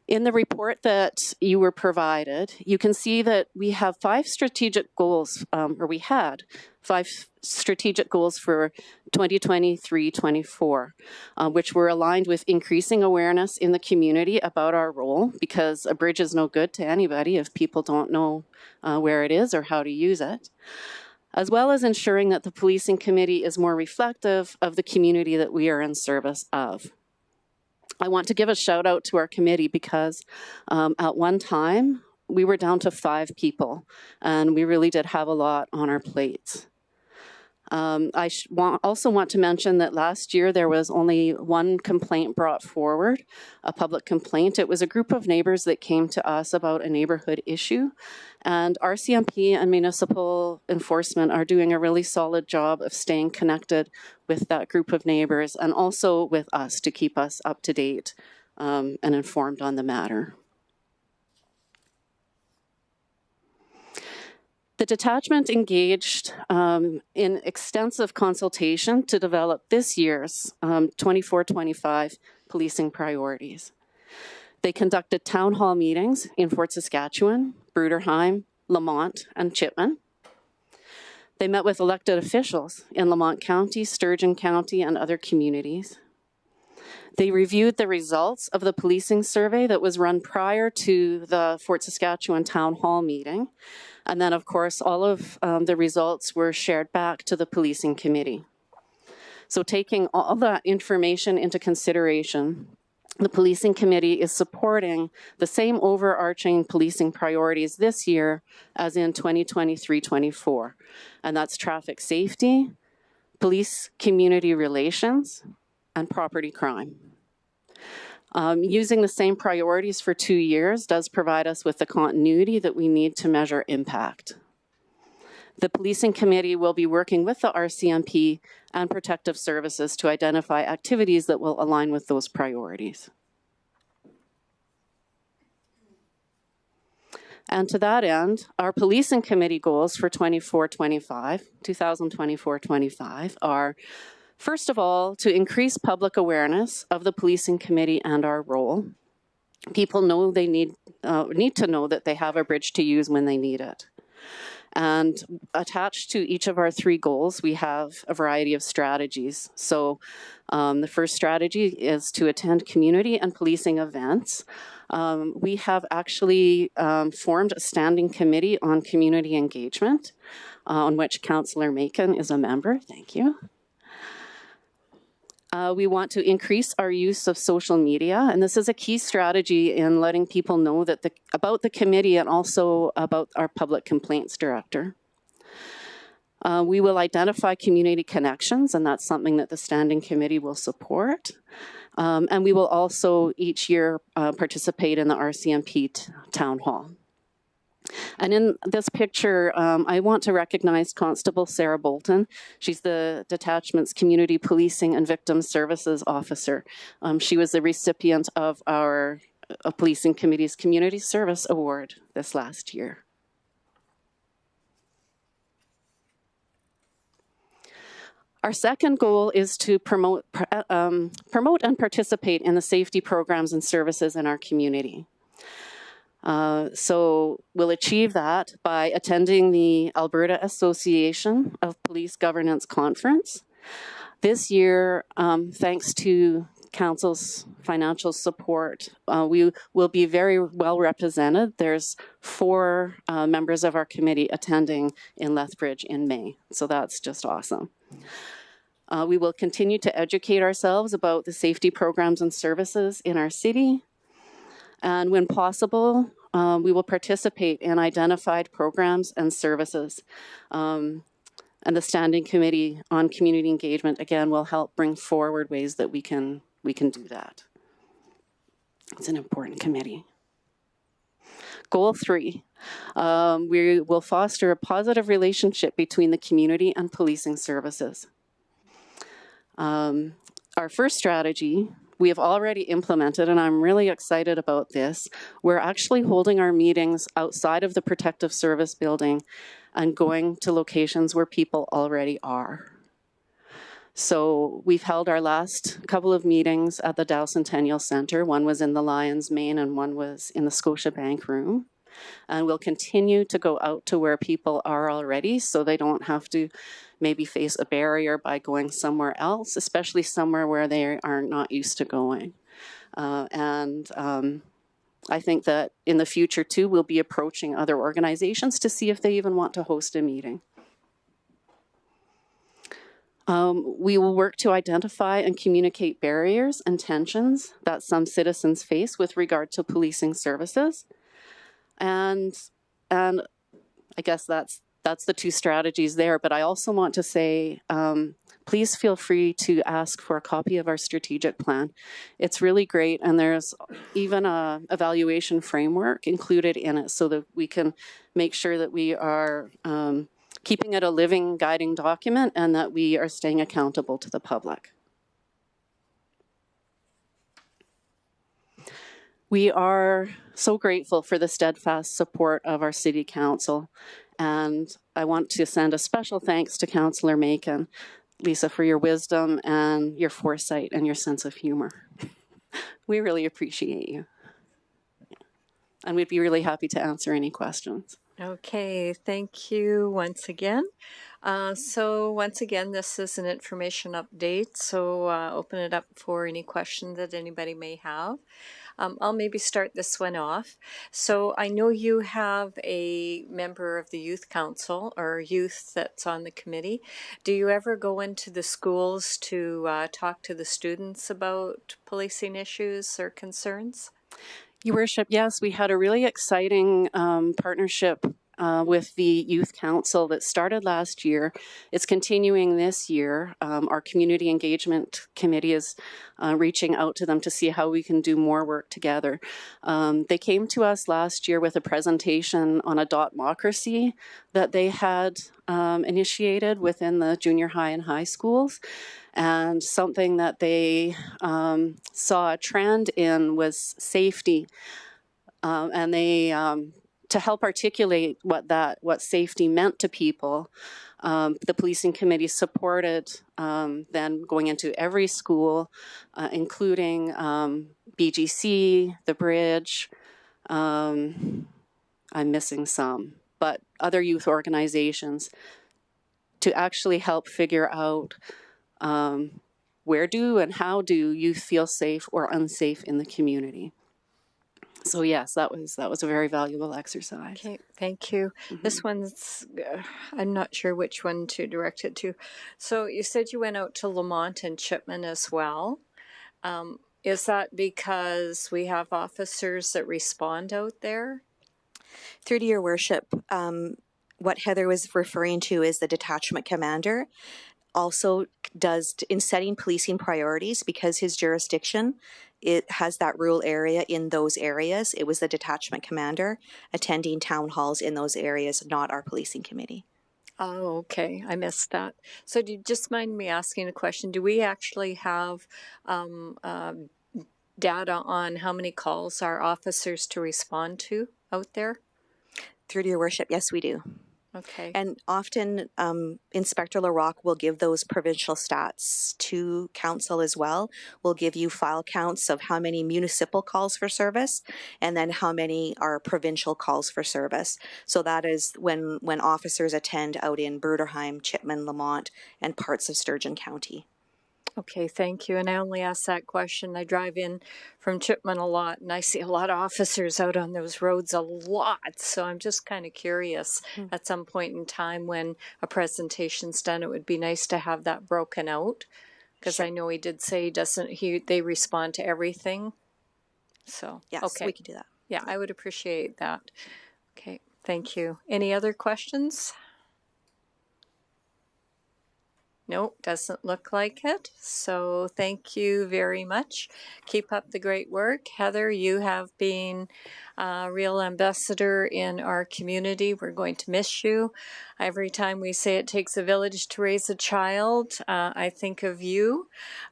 In the report that you were provided, you can see that we have 5 strategic goals, we had 5 strategic goals for 2023-24, which were aligned with increasing awareness in the community about our role, because a bridge is no good to anybody if people don't know where it is or how to use it, as well as ensuring that the Policing Committee is more reflective of the community that we are in service of. I want to give a shout out to our committee because at one time we were down to 5 people and we really did have a lot on our plates. I also want to mention that last year there was only one complaint brought forward, a public complaint. It was a group of neighbors that came to us about a neighborhood issue, and RCMP and municipal enforcement are doing a really solid job of staying connected with that group of neighbors and also with us to keep us up to date and informed on the matter. The detachment engaged in extensive consultation to develop this year's 24-25 policing priorities. They conducted town hall meetings in Fort Saskatchewan, Bruderheim, Lamont, and Chipman. They met with elected officials in Lamont County, Sturgeon County, and other communities. They reviewed the results of the policing survey that was run prior to the Fort Saskatchewan Town Hall meeting. And then, of course, all of the results were shared back to the Policing Committee. So taking all that information into consideration, the Policing Committee is supporting the same overarching policing priorities this year as in 2023-24. And that's traffic safety, police community relations, and property crime. Using the same priorities for 2 years does provide us with the continuity that we need to measure impact. The Policing Committee will be working with the RCMP and Protective Services to identify activities that will align with those priorities. And to that end, our Policing Committee goals for 2024-25 are, first of all, to increase public awareness of the Policing Committee and our role. People know they need to know that they have a bridge to use when they need it. And attached to each of our 3 goals, we have a variety of strategies. So the first strategy is to attend community and policing events. We have actually formed a standing committee on community engagement, on which Councillor Macon is a member. Thank you. We want to increase our use of social media, and this is a key strategy in letting people know that about the committee and also about our public complaints director. We will identify community connections, and that's something that the standing committee will support. And we will also each year participate in the RCMP town hall. And in this picture, I want to recognize Constable Sarah Bolton. She's the detachment's Community Policing and Victim Services Officer. She was the recipient of our Policing Committee's Community Service Award this last year. Our second goal is to promote and participate in the safety programs and services in our community. So we'll achieve that by attending the Alberta Association of Police Governance Conference. This year, thanks to Council's financial support, we will be very well represented. There's 4 members of our committee attending in Lethbridge in May, so that's just awesome. We will continue to educate ourselves about the safety programs and services in our city. And when possible, we will participate in identified programs and services. And the Standing Committee on Community Engagement, again, will help bring forward ways that we can do that. It's an important committee. Goal 3, we will foster a positive relationship between the community and policing services. Our first strategy, we have already implemented, and I'm really excited about this. We're actually holding our meetings outside of the Protective Service building and going to locations where people already are. So we've held our last couple of meetings at the Dow Centennial Centre. One was in the Lions Main and one was in the Scotiabank room. And we'll continue to go out to where people are already so they don't have to maybe face a barrier by going somewhere else, especially somewhere where they are not used to going. I think that in the future too, we'll be approaching other organizations to see if they even want to host a meeting. We will work to identify and communicate barriers and tensions that some citizens face with regard to policing services. And I guess that's the 2 strategies there, but I also want to say, please feel free to ask for a copy of our strategic plan. It's really great, and there's even a evaluation framework included in it so that we can make sure that we are keeping it a living guiding document and that we are staying accountable to the public. We are so grateful for the steadfast support of our City Council, and I want to send a special thanks to Councillor Macon, Lisa, for your wisdom and your foresight and your sense of humor. We really appreciate you. And we'd be really happy to answer any questions. Okay, thank you once again. So once again, this is an information update, so open it up for any questions that anybody may have. I'll maybe start this one off. So I know you have a member of the Youth Council or youth that's on the committee. Do you ever go into the schools to talk to the students about policing issues or concerns? Your Worship, yes, we had a really exciting partnership with the Youth Council that started last year. It's continuing this year. Our Community Engagement Committee is reaching out to them to see how we can do more work together. They came to us last year with a presentation on a dotmocracy that they had initiated within the junior high and high schools. And something that they saw a trend in was safety. And they, to help articulate what safety meant to people, the policing committee supported then going into every school, including BGC, the Bridge, I'm missing some, but other youth organizations to actually help figure out where do and how do youth feel safe or unsafe in the community. So yes, that was a very valuable exercise. Okay, thank you. This one's, I'm not sure which one to direct it to. So you said you went out to Lamont and Chipman as well. Is that because we have officers that respond out there? Through to your worship, what Heather was referring to is the detachment commander also does in setting policing priorities, because his jurisdiction, it has that rural area in those areas. It was the detachment commander attending town halls in those areas, not our policing committee. Oh, okay. I missed that. So do you just mind me asking a question? Do we actually have data on how many calls our officers to respond to out there? Through to your worship, yes, we do. Okay. And often Inspector LaRocque will give those provincial stats to council as well. We'll give you file counts of how many municipal calls for service and then how many are provincial calls for service. So that is when officers attend out in Bruderheim, Chipman, Lamont, and parts of Sturgeon County. Okay, thank you. And I only ask that question. I drive in from Chipman a lot, and I see a lot of officers out on those roads a lot. So I'm just kind of curious at some point in time when a presentation's done, it would be nice to have that broken out, because I know he did say they respond to everything. So, yes, okay. We can do that. Yeah, I would appreciate that. Okay, thank you. Any other questions? Nope, doesn't look like it. So thank you very much. Keep up the great work. Heather, you have been a real ambassador in our community. We're going to miss you. Every time we say it takes a village to raise a child, I think of you,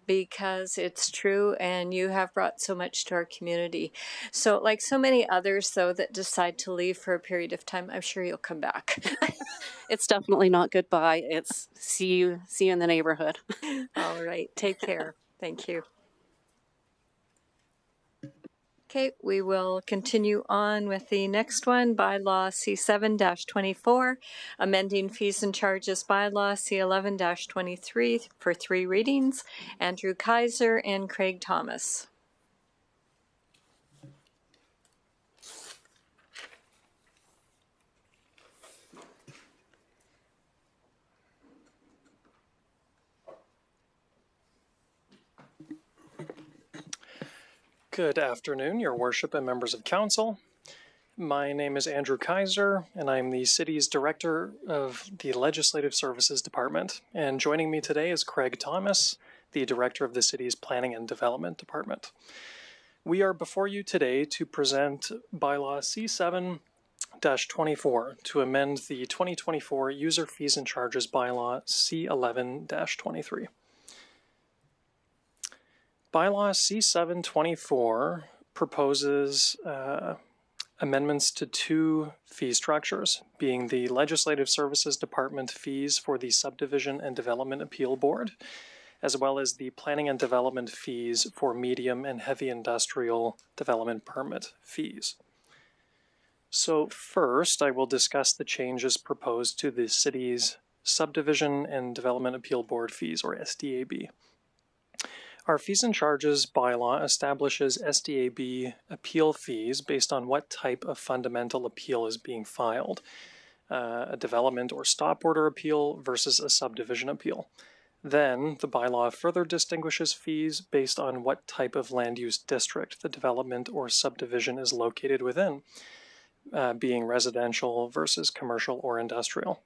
because it's true, and you have brought so much to our community. So like so many others, though, that decide to leave for a period of time, I'm sure you'll come back. It's definitely not goodbye. It's see you in the neighborhood. All right. Take care. Thank you. Okay, we will continue on with the next one, Bylaw C7-24, amending fees and charges bylaw C11-23 for 3 readings. Andrew Kaiser and Craig Thomas. Good afternoon, Your Worship and members of council. My name is Andrew Kaiser, and I'm the city's director of the Legislative Services Department. And joining me today is Craig Thomas, the director of the city's Planning and Development Department. We are before you today to present Bylaw C7-24 to amend the 2024 User Fees and Charges Bylaw C11-23. Bylaw C7-24 proposes amendments to 2 fee structures, being the Legislative Services Department fees for the Subdivision and Development Appeal Board, as well as the Planning and Development fees for medium and heavy industrial development permit fees. So first, I will discuss the changes proposed to the city's Subdivision and Development Appeal Board fees, or SDAB. Our fees and charges bylaw establishes SDAB appeal fees based on what type of fundamental appeal is being filed, a development or stop order appeal versus a subdivision appeal. Then, the bylaw further distinguishes fees based on what type of land use district the development or subdivision is located within, being residential versus commercial or industrial.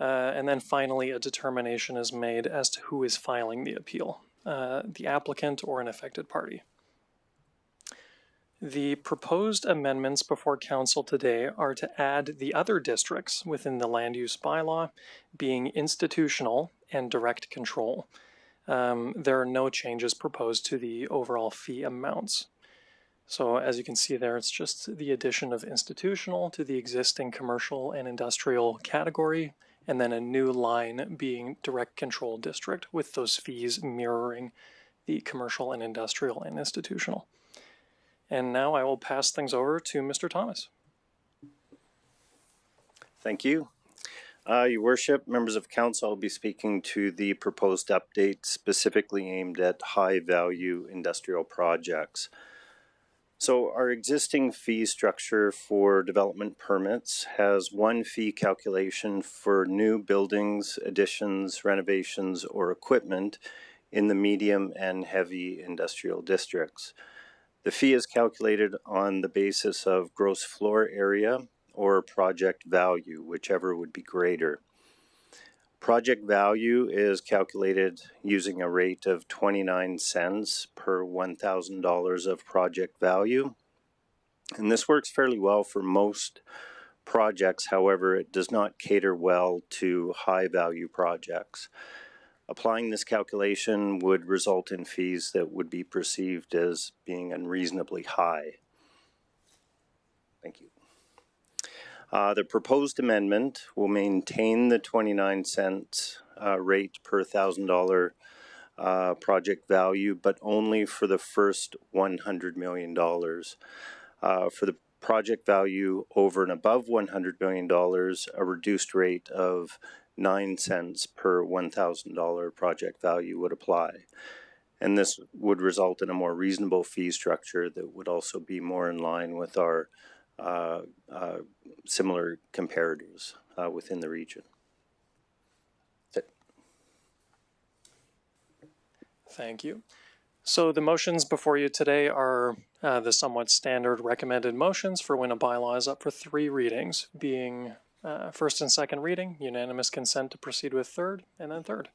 And then finally, a determination is made as to who is filing the appeal. The applicant or an affected party. The proposed amendments before council today are to add the other districts within the land use bylaw, being institutional and direct control. There are no changes proposed to the overall fee amounts. So as you can see there, it's just the addition of institutional to the existing commercial and industrial category, and then a new line being direct control district with those fees mirroring the commercial and industrial and institutional. And now I will pass things over to Mr. Thomas. Thank you. Your Worship, members of council, I'll be speaking to the proposed update specifically aimed at high value industrial projects. So our existing fee structure for development permits has one fee calculation for new buildings, additions, renovations, or equipment in the medium and heavy industrial districts. The fee is calculated on the basis of gross floor area or project value, whichever would be greater. Project value is calculated using a rate of 29 cents per $1,000 of project value. And this works fairly well for most projects. However, it does not cater well to high value projects. Applying this calculation would result in fees that would be perceived as being unreasonably high. Thank you. The proposed amendment will maintain the 29 cent rate per $1,000 project value, but only for the first $100 million. For the project value over and above $100 million, a reduced rate of 9 cents per $1,000 project value would apply. And this would result in a more reasonable fee structure that would also be more in line with our similar comparators within the region. That's it. Thank you. So the motions before you today are the somewhat standard recommended motions for when a bylaw is up for 3 readings, being first and second reading, unanimous consent to proceed with third, and then third.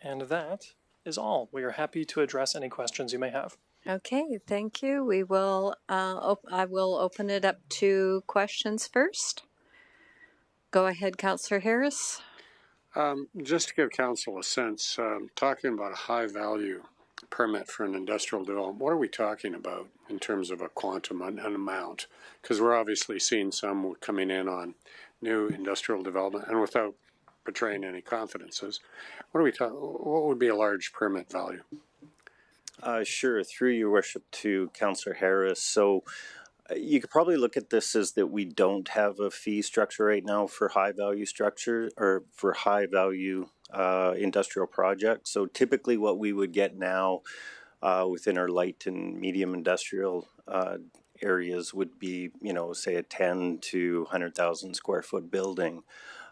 And that is all. We are happy to address any questions you may have. Okay, thank you. We will. I will open it up to questions first. Go ahead, Councillor Harris. Just to give council a sense, talking about a high value permit for an industrial development, what are we talking about in terms of a quantum, an amount? Because we're obviously seeing some coming in on new industrial development, and without betraying any confidences, what are we talking? What would be a large permit value? Sure, through your worship to Councillor Harris. So you could probably look at this as that we don't have a fee structure right now for high value structure or for high value industrial projects. So typically what we would get now within our light and medium industrial areas would be, you know, say a 10 to 100,000 square foot building.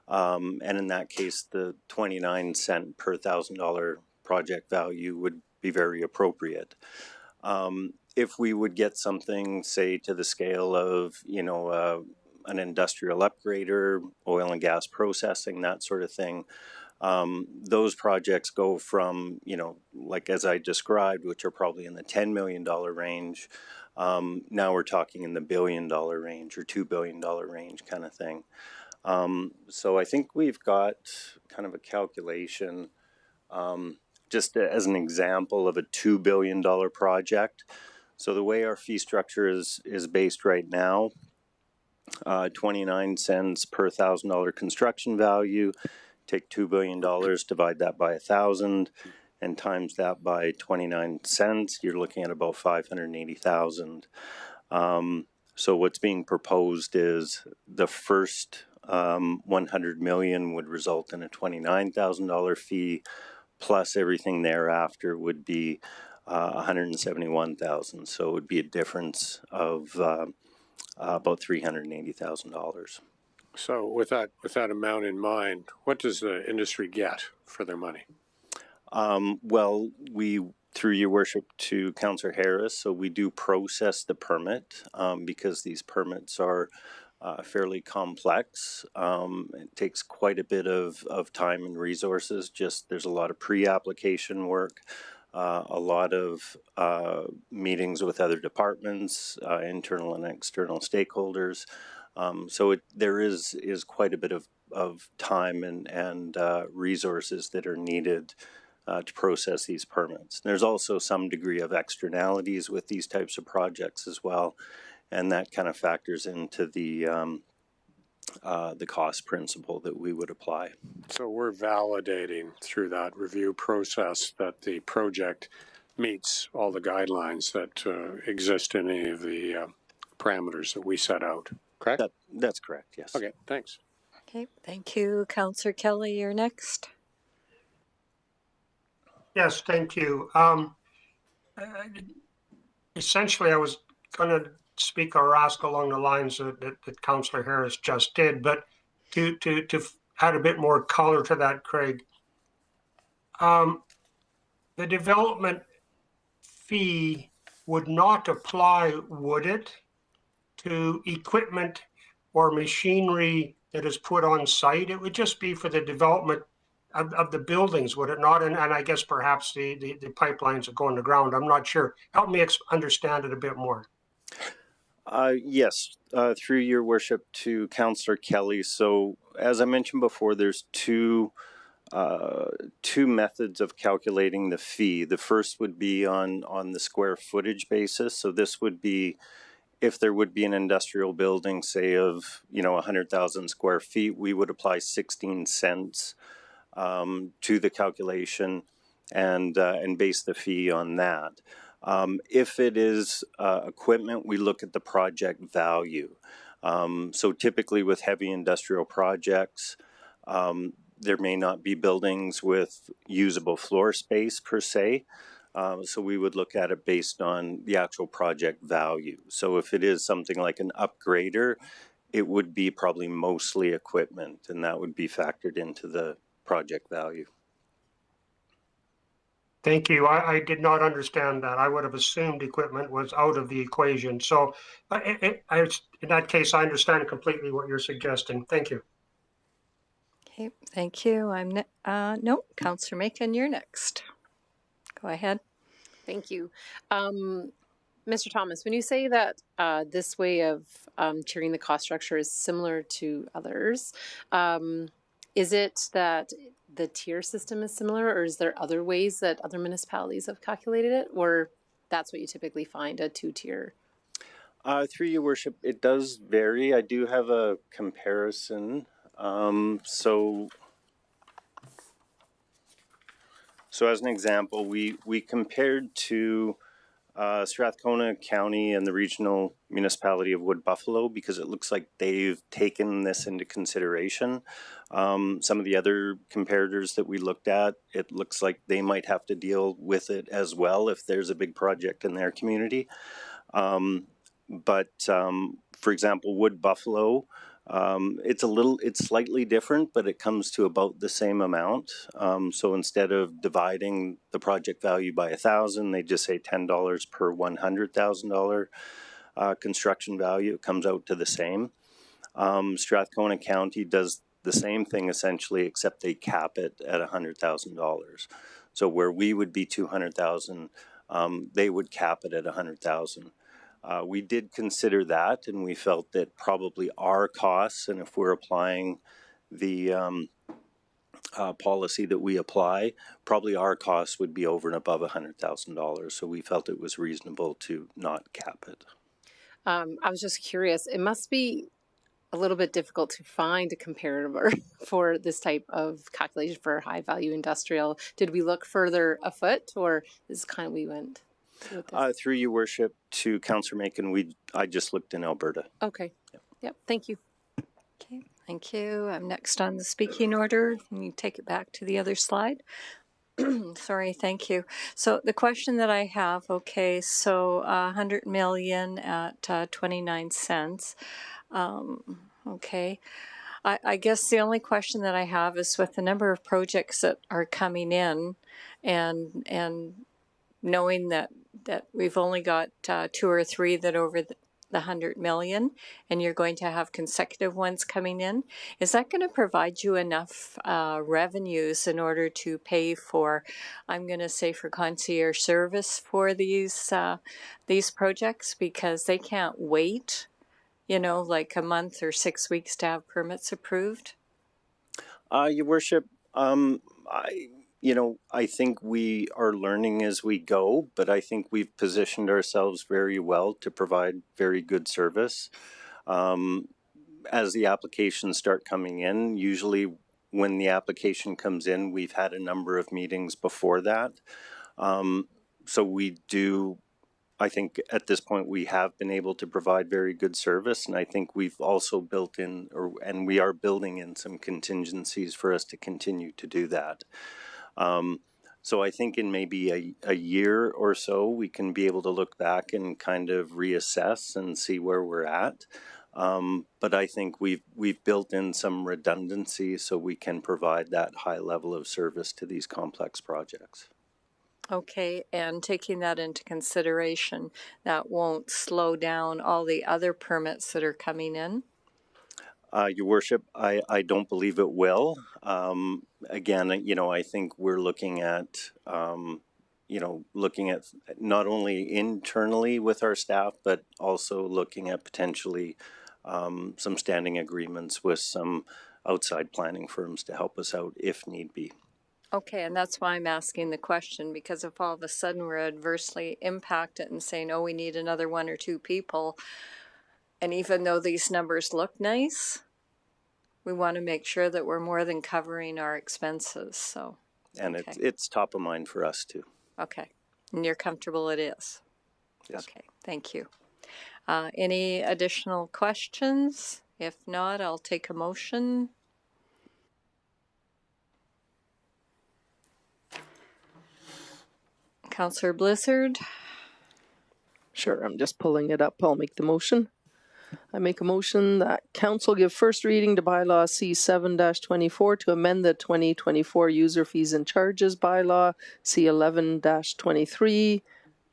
And in that case, the 29 cent per $1,000 project value would be very appropriate. If we would get something, say, to the scale of, you know, an industrial upgrader, oil and gas processing, that sort of thing, those projects go from, you know, like as I described, which are probably in the $10 million range. Now we're talking in the $1 billion range or $2 billion range kind of thing. So I think we've got kind of a calculation just as an example of a $2 billion project. So the way our fee structure is based right now, 29 cents per $1,000 construction value, take $2 billion, divide that by 1,000 and times that by 29 cents, you're looking at about 580,000. So what's being proposed is the first 100 million would result in a $29,000 fee, plus everything thereafter would be 171,000. So it would be a difference of about $380,000. So with that amount in mind, what does the industry get for their money? Well, we, through your worship to Councillor Harris, so we do process the permit because these permits are fairly complex. It takes quite a bit of time and resources. Just there's a lot of pre-application work, a lot of meetings with other departments, internal and external stakeholders. So there is quite a bit of time and resources that are needed to process these permits. There's also some degree of externalities with these types of projects as well, and that kind of factors into the cost principle that we would apply. So we're validating through that review process that the project meets all the guidelines that exist in any of the parameters that we set out, correct? That's correct, yes. Okay, thanks. Okay, thank you. Councillor Kelly, you're next. Yes, thank you. Essentially, I was going to speak or ask along the lines that Councillor Harris just did, but to add a bit more color to that, Craig, the development fee would not apply, would it, to equipment or machinery that is put on site? It would just be for the development of the buildings, would it not? And I guess perhaps the pipelines that go underground. I'm not sure. Help me understand it a bit more. Yes, through your worship to Councillor Kelly. So as I mentioned before, there's two methods of calculating the fee. The first would be on the square footage basis. So this would be if there would be an industrial building, say of 100,000 square feet, we would apply 16 cents to the calculation and base the fee on that. If it is equipment, we look at the project value. So typically with heavy industrial projects, there may not be buildings with usable floor space per se. So we would look at it based on the actual project value. So if it is something like an upgrader, it would be probably mostly equipment, and that would be factored into the project value. Thank you. I did not understand that. I would have assumed equipment was out of the equation. So in that case, I understand completely what you're suggesting. Thank you. Okay, thank you. No, Councillor Macon, you're next. Go ahead. Thank you. Mr. Thomas, when you say that this way of tiering the cost structure is similar to others, is it that the tier system is similar, or is there other ways that other municipalities have calculated it, or that's what you typically find, a two-tier? Through your worship, it does vary. I do have a comparison. So as an example, we compared to Strathcona County and the regional municipality of Wood Buffalo, because it looks like they've taken this into consideration. Some of the other comparators that we looked at, it looks like they might have to deal with it as well if there's a big project in their community. But for example, Wood Buffalo, it's slightly different, but it comes to about the same amount. So instead of dividing the project value by 1,000, they just say $10 per $100,000 construction value. It comes out to the same. Strathcona County does the same thing essentially, except they cap it at $100,000. So where we would be 200,000, they would cap it at 100,000. We did consider that, and we felt that probably our costs, and if we're applying the policy that we apply, probably our costs would be over and above $100,000. So we felt it was reasonable to not cap it. I was just curious. It must be a little bit difficult to find a comparator for this type of calculation for high value industrial. Did we look further afoot, or this is kind of we went? Through your worship to Councillor Macon, I just looked in Alberta. Okay. Yep. Thank you. Okay. Thank you. I'm next on the speaking order. Can you take it back to the other slide? Sorry. Thank you. So the question that I have, okay, so 100 million at 29 cents. Okay. I guess the only question that I have is with the number of projects that are coming in and knowing that we've only got 2 or 3 that over the 100 million, and you're going to have consecutive ones coming in, is that going to provide you enough revenues in order to pay for, I'm going to say, for concierge service for these projects, because they can't wait, like a month or 6 weeks to have permits approved? Your worship, I think we are learning as we go, but I think we've positioned ourselves very well to provide very good service. As the applications start coming in, usually when the application comes in, we've had a number of meetings before that. So we do, I think at this point, we have been able to provide very good service, and I think we've also built in, and we are building in some contingencies for us to continue to do that. So I think in maybe a year or so, we can be able to look back and kind of reassess and see where we're at. But I think we've built in some redundancy so we can provide that high level of service to these complex projects. Okay, and taking that into consideration, that won't slow down all the other permits that are coming in? Your Worship, I don't believe it will. Again, I think we're looking at, looking at not only internally with our staff, but also looking at potentially some standing agreements with some outside planning firms to help us out if need be. Okay, and that's why I'm asking the question, because if all of a sudden we're adversely impacted and saying, oh, we need another 1 or 2 people, and even though these numbers look nice, we want to make sure that we're more than covering our expenses. So, and okay. it's top of mind for us too. Okay, and you're comfortable it is? Yes. Okay, thank you. Any additional questions? If not, I'll take a motion. Councillor Blizzard. Sure, I'm just pulling it up. I'll make the motion. I make a motion that council give first reading to bylaw C7-24 to amend the 2024 user fees and charges bylaw C11-23. Do you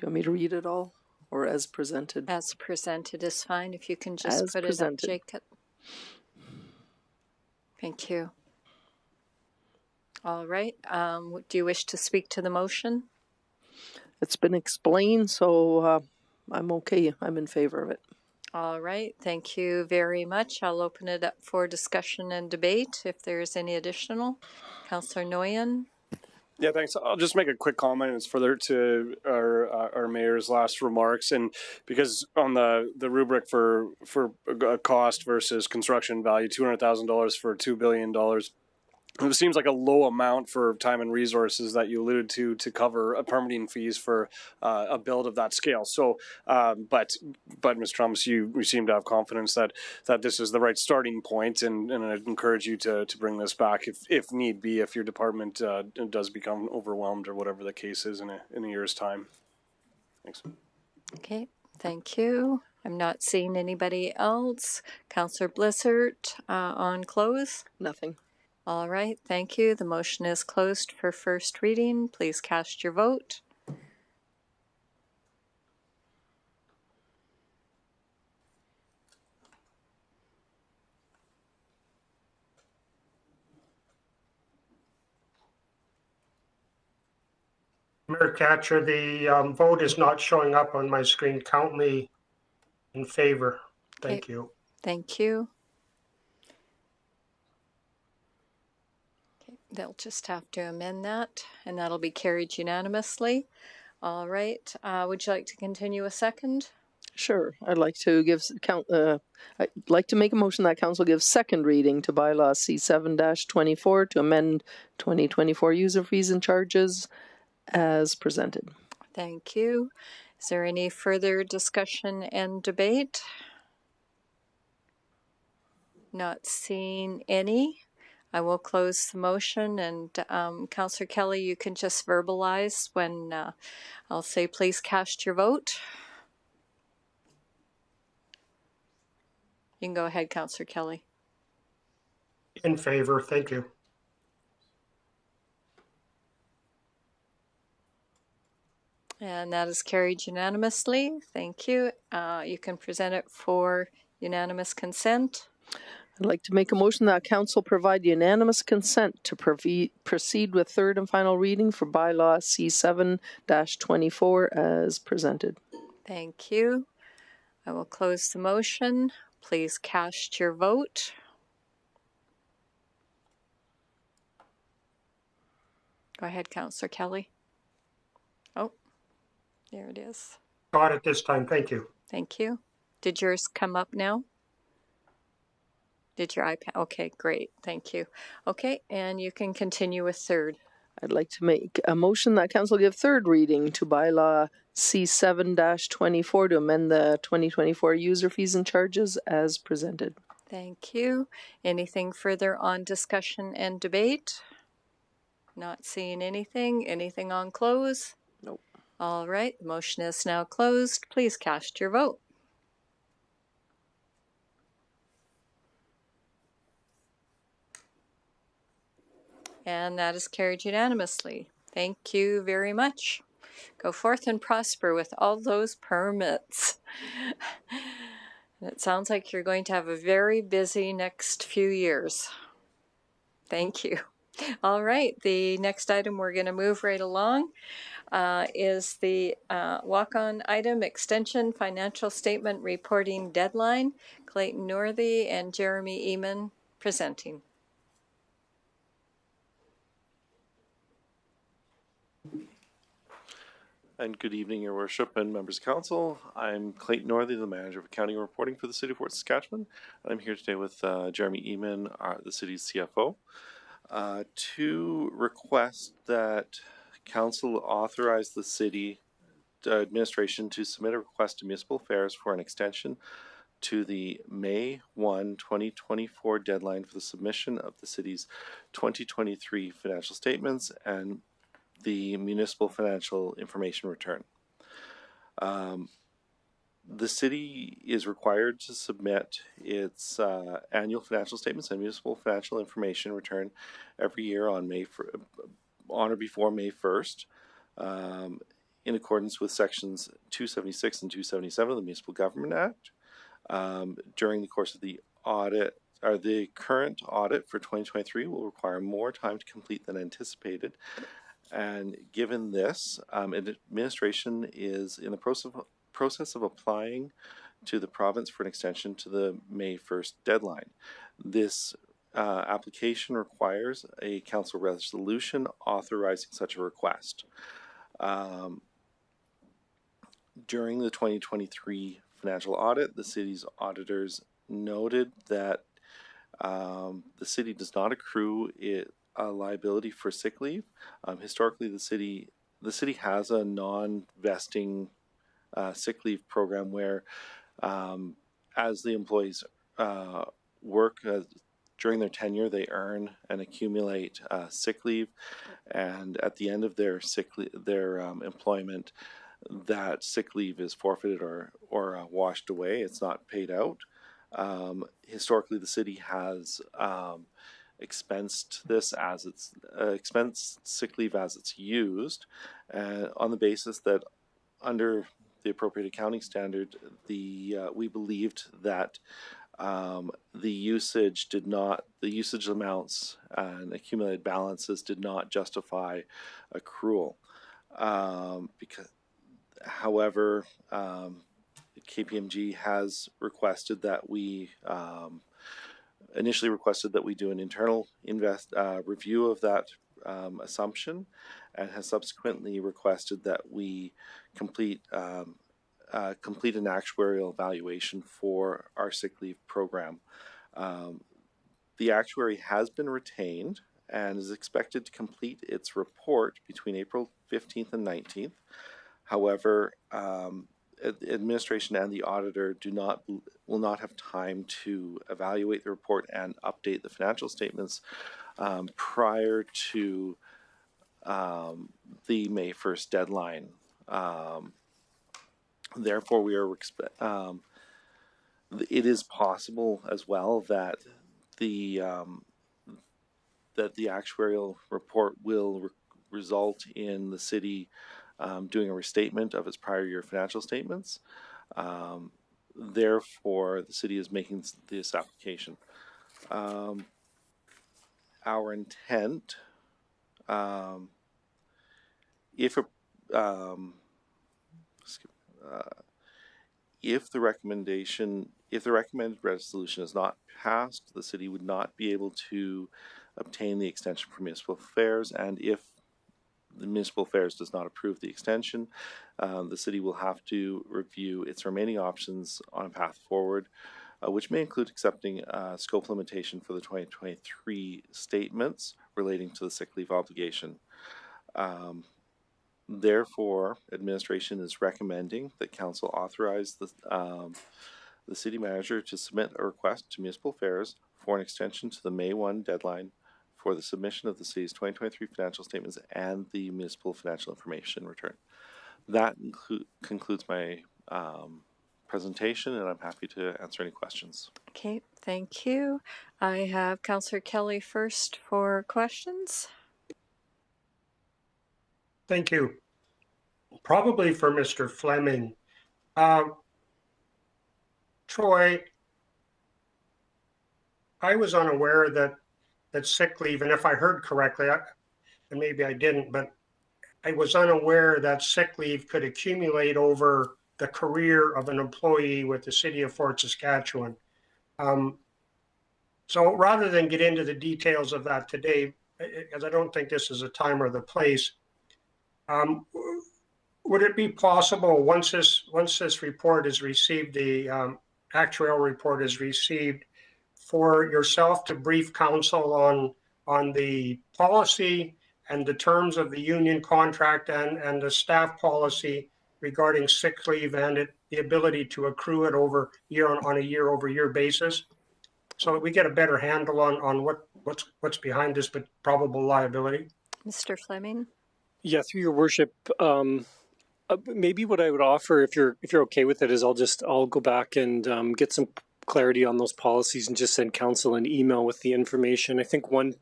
want me to read it all or as presented? As presented is fine. If you can just As put presented. it up, Jacob. Thank you. All right. Do you wish to speak to the motion? It's been explained, so I'm okay. I'm in favor of it. All right. Thank you very much. I'll open it up for discussion and debate if there's any additional. Councillor Nguyen. Yeah, thanks. I'll just make a quick comment. It's further to our mayor's last remarks, and because on the rubric for cost versus construction value, $200,000 for $2 billion. It seems like a low amount for time and resources that you alluded to cover permitting fees for a build of that scale. So, but Mr. Thomas, you seem to have confidence that this is the right starting point, and I'd encourage you to bring this back if need be, if your department does become overwhelmed or whatever the case is in a year's time. Thanks. Okay, thank you. I'm not seeing anybody else. Councillor Blizzard on close. Nothing. All right, thank you. The motion is closed for first reading. Please cast your vote. Mayor Catcher, the vote is not showing up on my screen. Count me in favor. Thank you. Thank you. They'll just have to amend that, and that'll be carried unanimously. All right. Would you like to continue a second? Sure. I'd like to make a motion that council gives second reading to bylaw C7-24 to amend 2024 user fees and charges as presented. Thank you. Is there any further discussion and debate? Not seeing any. I will close the motion, and Councillor Kelly, you can just verbalize when I'll say please cast your vote. You can go ahead, Councillor Kelly. In favor, thank you. And that is carried unanimously. Thank you. You can present it for unanimous consent. I'd like to make a motion that council provide unanimous consent to proceed with third and final reading for bylaw C7-24 as presented. Thank you. I will close the motion. Please cast your vote. Go ahead, Councillor Kelly. Oh, there it is. Got it this time. Thank you. Thank you. Did yours come up now? Did your iPad? Okay, great. Thank you. Okay, and you can continue with third. I'd like to make a motion that council give third reading to bylaw C7-24 to amend the 2024 user fees and charges as presented. Thank you. Anything further on discussion and debate? Not seeing anything. Anything on close? Nope. All right, the motion is now closed. Please cast your vote. And that is carried unanimously. Thank you very much. Go forth and prosper with all those permits. It sounds like you're going to have a very busy next few years. Thank you. All right, the next item we're going to move right along is the walk-on item extension financial statement reporting deadline. Clayton Northey and Jeremy Eamon presenting. And good evening, Your Worship and members of council. I'm Clayton Northey, the manager of accounting and reporting for the City of Fort Saskatchewan. I'm here today with Jeremy Eamon, the city's CFO, to request that council authorize the city administration to submit a request to municipal affairs for an extension to the May 1, 2024 deadline for the submission of the city's 2023 financial statements and the municipal financial information return. The city is required to submit its annual financial statements and municipal financial information return every year on or before May 1st, in accordance with sections 276 and 277 of the Municipal Government Act. During the course of the audit, the current audit for 2023 will require more time to complete than anticipated. And given this, administration is in the process of applying to the province for an extension to the May 1st deadline. This application requires a council resolution authorizing such a request. During the 2023 financial audit, the city's auditors noted that the city does not accrue a liability for sick leave. Historically, the city has a non-vesting sick leave program where, as the employees work during their tenure, they earn and accumulate sick leave, and at the end of their employment, that sick leave is forfeited or washed away. It's not paid out. Historically, the city has expensed this as it's expensed sick leave as it's used, on the basis that under the appropriate accounting standard, we believed that the usage amounts and accumulated balances did not justify accrual. However, KPMG has requested that we initially requested that we do an internal review of that assumption, and has subsequently requested that we complete an actuarial evaluation for our sick leave program. The actuary has been retained and is expected to complete its report between April 15th and 19th. However, administration and the auditor will not have time to evaluate the report and update the financial statements prior to the May 1st deadline. Therefore, it is possible as well that the actuarial report will result in the city doing a restatement of its prior year financial statements. Therefore, the city is making this application. Our intent, if the recommended resolution is not passed, the city would not be able to obtain the extension for municipal affairs, and if the municipal affairs does not approve the extension, the city will have to review its remaining options on a path forward, which may include accepting a scope limitation for the 2023 statements relating to the sick leave obligation. Therefore, administration is recommending that council authorize the city manager to submit a request to municipal affairs for an extension to the May 1 deadline for the submission of the city's 2023 financial statements and the municipal financial information return. That concludes my presentation, and I'm happy to answer any questions. Okay, thank you. I have Councillor Kelly first for questions. Thank you. Probably for Mr. Fleming. Troy, I was unaware that sick leave, and if I heard correctly, and maybe I didn't, but I was unaware that sick leave could accumulate over the career of an employee with the city of Fort Saskatchewan. So rather than get into the details of that today, because I don't think this is a time or the place, would it be possible once this report is received, the actuarial report is received, for yourself to brief council on the policy and the terms of the union contract and the staff policy regarding sick leave and the ability to accrue it on a year-over-year basis, so that we get a better handle on what's behind this but probable liability? Mr. Fleming? Yeah, through your worship, maybe what I would offer, if you're okay with it, is I'll go back and get some clarity on those policies and just send council an email with the information. I think one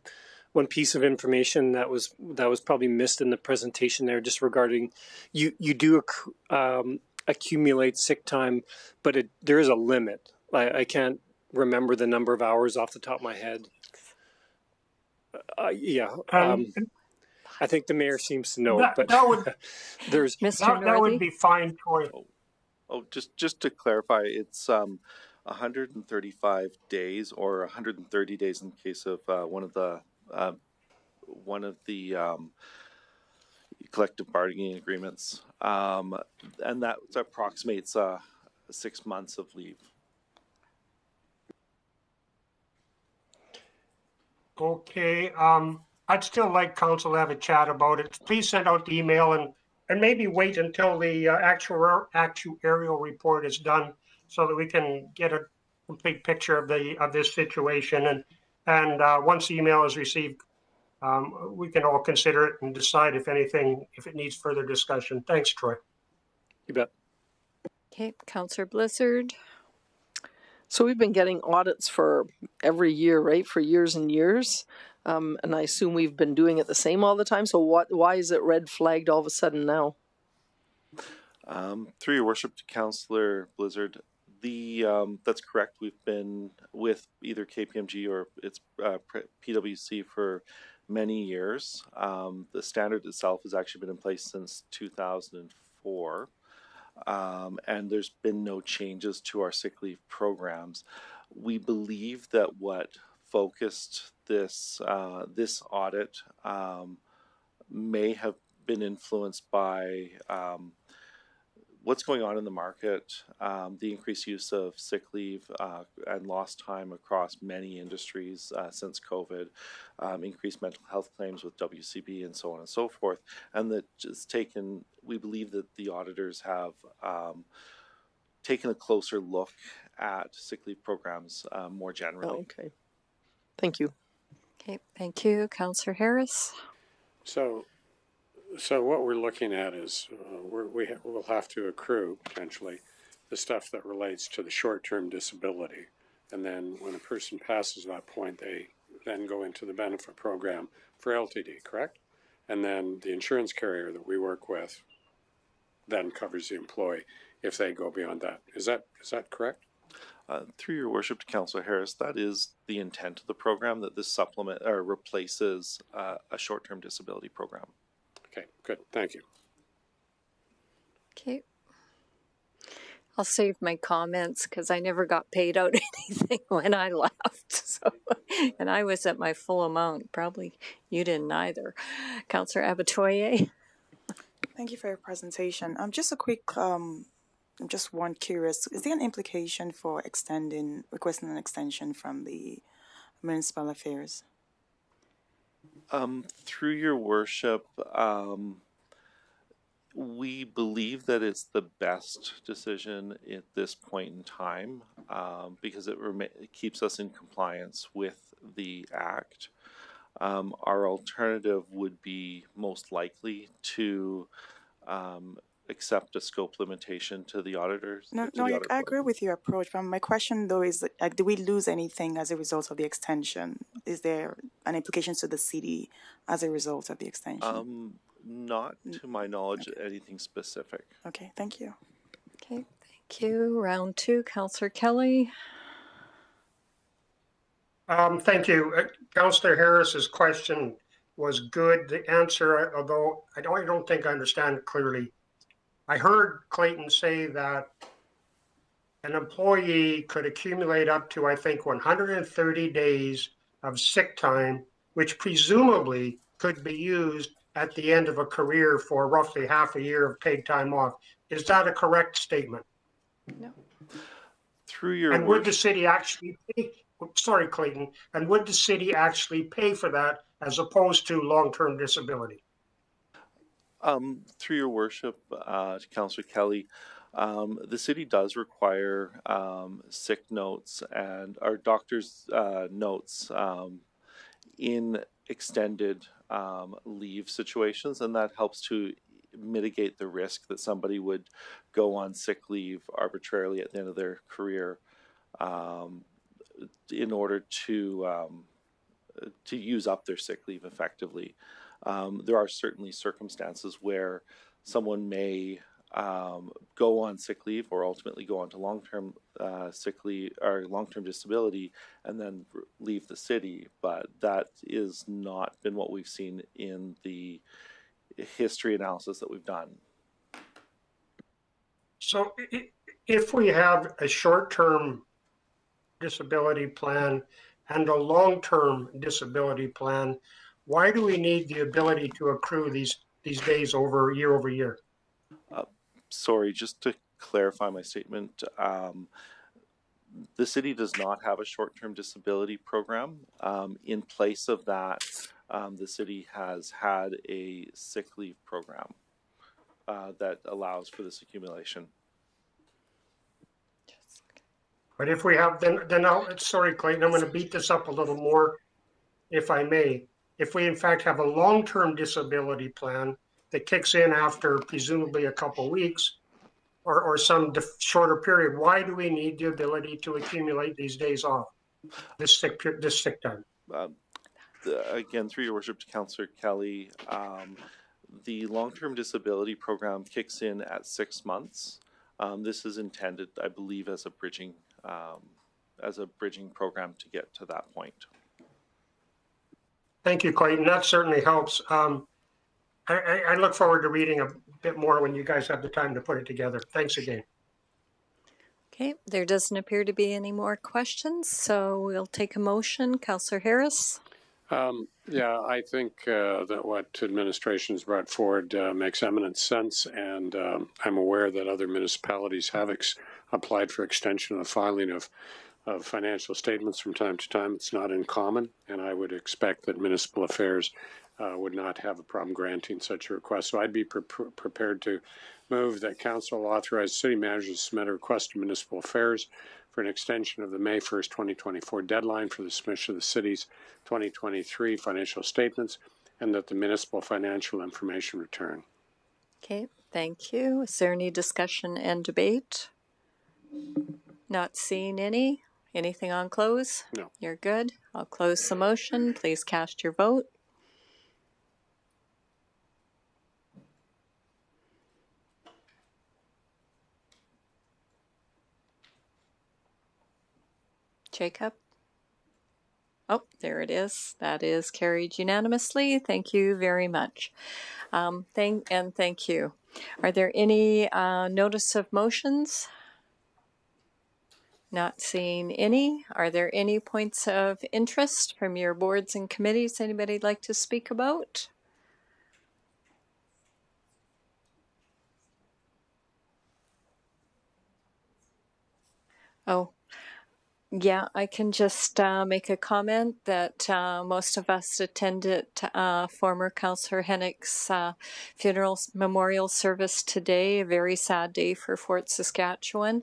piece of information that was probably missed in the presentation there, just regarding you do accumulate sick time, but there is a limit. I can't remember the number of hours off the top of my head. I think the mayor seems to know it, but there's that would be fine, Troy. Oh, just to clarify, it's 135 days or 130 days in case of one of the collective bargaining agreements, and that approximates 6 months of leave. Okay, I'd still like council to have a chat about it. Please send out the email and maybe wait until the actuarial report is done so that we can get a complete picture of this situation. And once the email is received, we can all consider it and decide if it needs further discussion. Thanks, Troy. You bet. Okay, Councillor Blizzard. So we've been getting audits for every year, right? For years and years. And I assume we've been doing it the same all the time. So why is it red flagged all of a sudden now? Through your worship to Councillor Blizzard, that's correct. We've been with either KPMG or its PwC for many years. The standard itself has actually been in place since 2004. And there's been no changes to our sick leave programs. We believe that what focused this audit may have been influenced by what's going on in the market, the increased use of sick leave and lost time across many industries since COVID, increased mental health claims with WCB and so on and so forth. And that just we believe that the auditors have taken a closer look at sick leave programs more generally. Oh, okay. Thank you. Okay, thank you. Councillor Harris. So what we're looking at is we'll have to accrue potentially the stuff that relates to the short-term disability, and then when a person passes that point, they then go into the benefit program for LTD, correct? And then the insurance carrier that we work with then covers the employee if they go beyond that. Is that correct? Through your worship to Councillor Harris, that is the intent of the program, that this supplement or replaces a short-term disability program. Okay, good. Thank you. Okay. I'll save my comments because I never got paid out anything when I left. So, and I was at my full amount. Probably you didn't either. Councillor Abatoye. Thank you for your presentation. Just a quick, just one curious, is there an implication for requesting an extension from the Municipal Affairs? Through your worship, we believe that it's the best decision at this point in time because it keeps us in compliance with the Act. Our alternative would be most likely to accept a scope limitation to the auditors. I agree with your approach, but my question though is, like, do we lose anything as a result of the extension? Is there an implication to the city as a result of the extension? Not to my knowledge, anything specific. Okay, thank you. Okay, thank you. Round two, Councillor Kelly. Thank you. Councillor Harris's question was good. The answer, although I don't think I understand it clearly. I heard Clayton say that an employee could accumulate up to, I think, 130 days of sick time, which presumably could be used at the end of a career for roughly half a year of paid time off. Is that a correct statement? No. Through your and would the city actually pay? Sorry, Clayton. And would the city actually pay for that as opposed to long-term disability? Through your worship, Councillor Kelly, the city does require sick notes and our doctor's notes in extended leave situations, and that helps to mitigate the risk that somebody would go on sick leave arbitrarily at the end of their career in order to use up their sick leave effectively. There are certainly circumstances where someone may go on sick leave or ultimately go on to long-term sick leave or long-term disability and then leave the city, but that is not been what we've seen in the history analysis that we've done. So if we have a short-term disability plan and a long-term disability plan, why do we need the ability to accrue these days over year? Sorry, just to clarify my statement, the city does not have a short-term disability program. In place of that, the city has had a sick leave program that allows for this accumulation. But if we have, then sorry, Clayton, I'm going to beat this up a little more, if I may. If we in fact have a long-term disability plan that kicks in after presumably a couple weeks or some shorter period, why do we need the ability to accumulate these days off, this sick time? Again, through your worship to Councillor Kelly, the long-term disability program kicks in at 6 months. This is intended, I believe, as a bridging program to get to that point. Thank you, Clayton. That certainly helps. I look forward to reading a bit more when you guys have the time to put it together. Thanks again. Okay, there doesn't appear to be any more questions, so we'll take a motion. Councillor Harris? Yeah, I think that what administration's brought forward makes eminent sense, and I'm aware that other municipalities have applied for extension of the filing of financial statements from time to time. It's not uncommon, and I would expect that municipal affairs would not have a problem granting such a request. So I'd be prepared to move that council authorize city manager to submit a request to municipal affairs for an extension of the May 1st, 2024 deadline for the submission of the city's 2023 financial statements, and that the municipal financial information return. Okay, thank you. Is there any discussion and debate? Not seeing any. Anything on close? No. You're good. I'll close the motion. Please cast your vote. Jacob? Oh, there it is. That is carried unanimously. Thank you very much. Thank you. Are there any notice of motions? Not seeing any. Are there any points of interest from your boards and committees anybody'd like to speak about? Oh, Yeah, I can just make a comment that most of us attended former Councillor Hennick's funeral memorial service today. A very sad day for Fort Saskatchewan.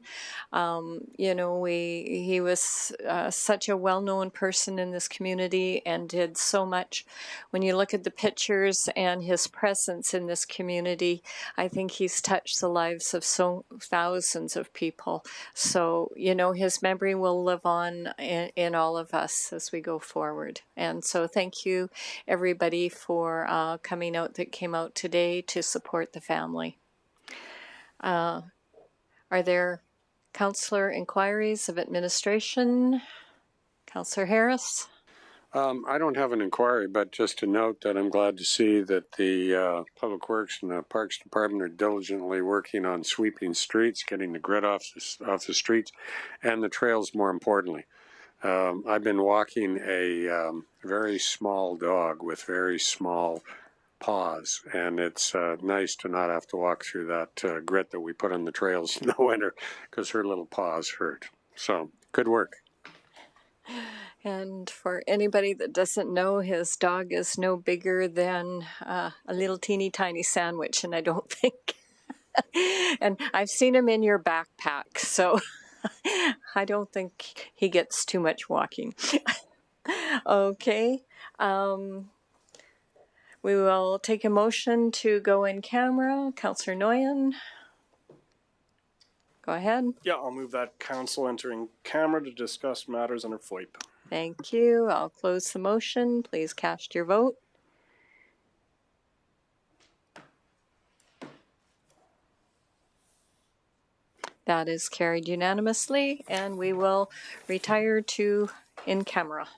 You know, he was such a well-known person in this community and did so much. When you look at the pictures and his presence in this community, I think he's touched the lives of thousands of people. So, you know, his memory will live on in all of us as we go forward. And so thank you everybody for coming out that came out today to support the family. Are there councillor inquiries of administration? Councillor Harris? I don't have an inquiry, but just to note that I'm glad to see that the Public Works and the Parks Department are diligently working on sweeping streets, getting the grit off the streets, and the trails more importantly. I've been walking a very small dog with very small paws, and it's nice to not have to walk through that grit that we put on the trails in the winter because her little paws hurt. So, good work. And for anybody that doesn't know, his dog is no bigger than a little teeny tiny sandwich, and I don't think, and I've seen him in your backpack, so I don't think he gets too much walking. Okay. We will take a motion to go in camera. Councillor Nguyen. Go ahead. Yeah, I'll move that council entering camera to discuss matters under FOIP. Thank you. I'll close the motion. Please cast your vote. That is carried unanimously, and we will retire to in camera.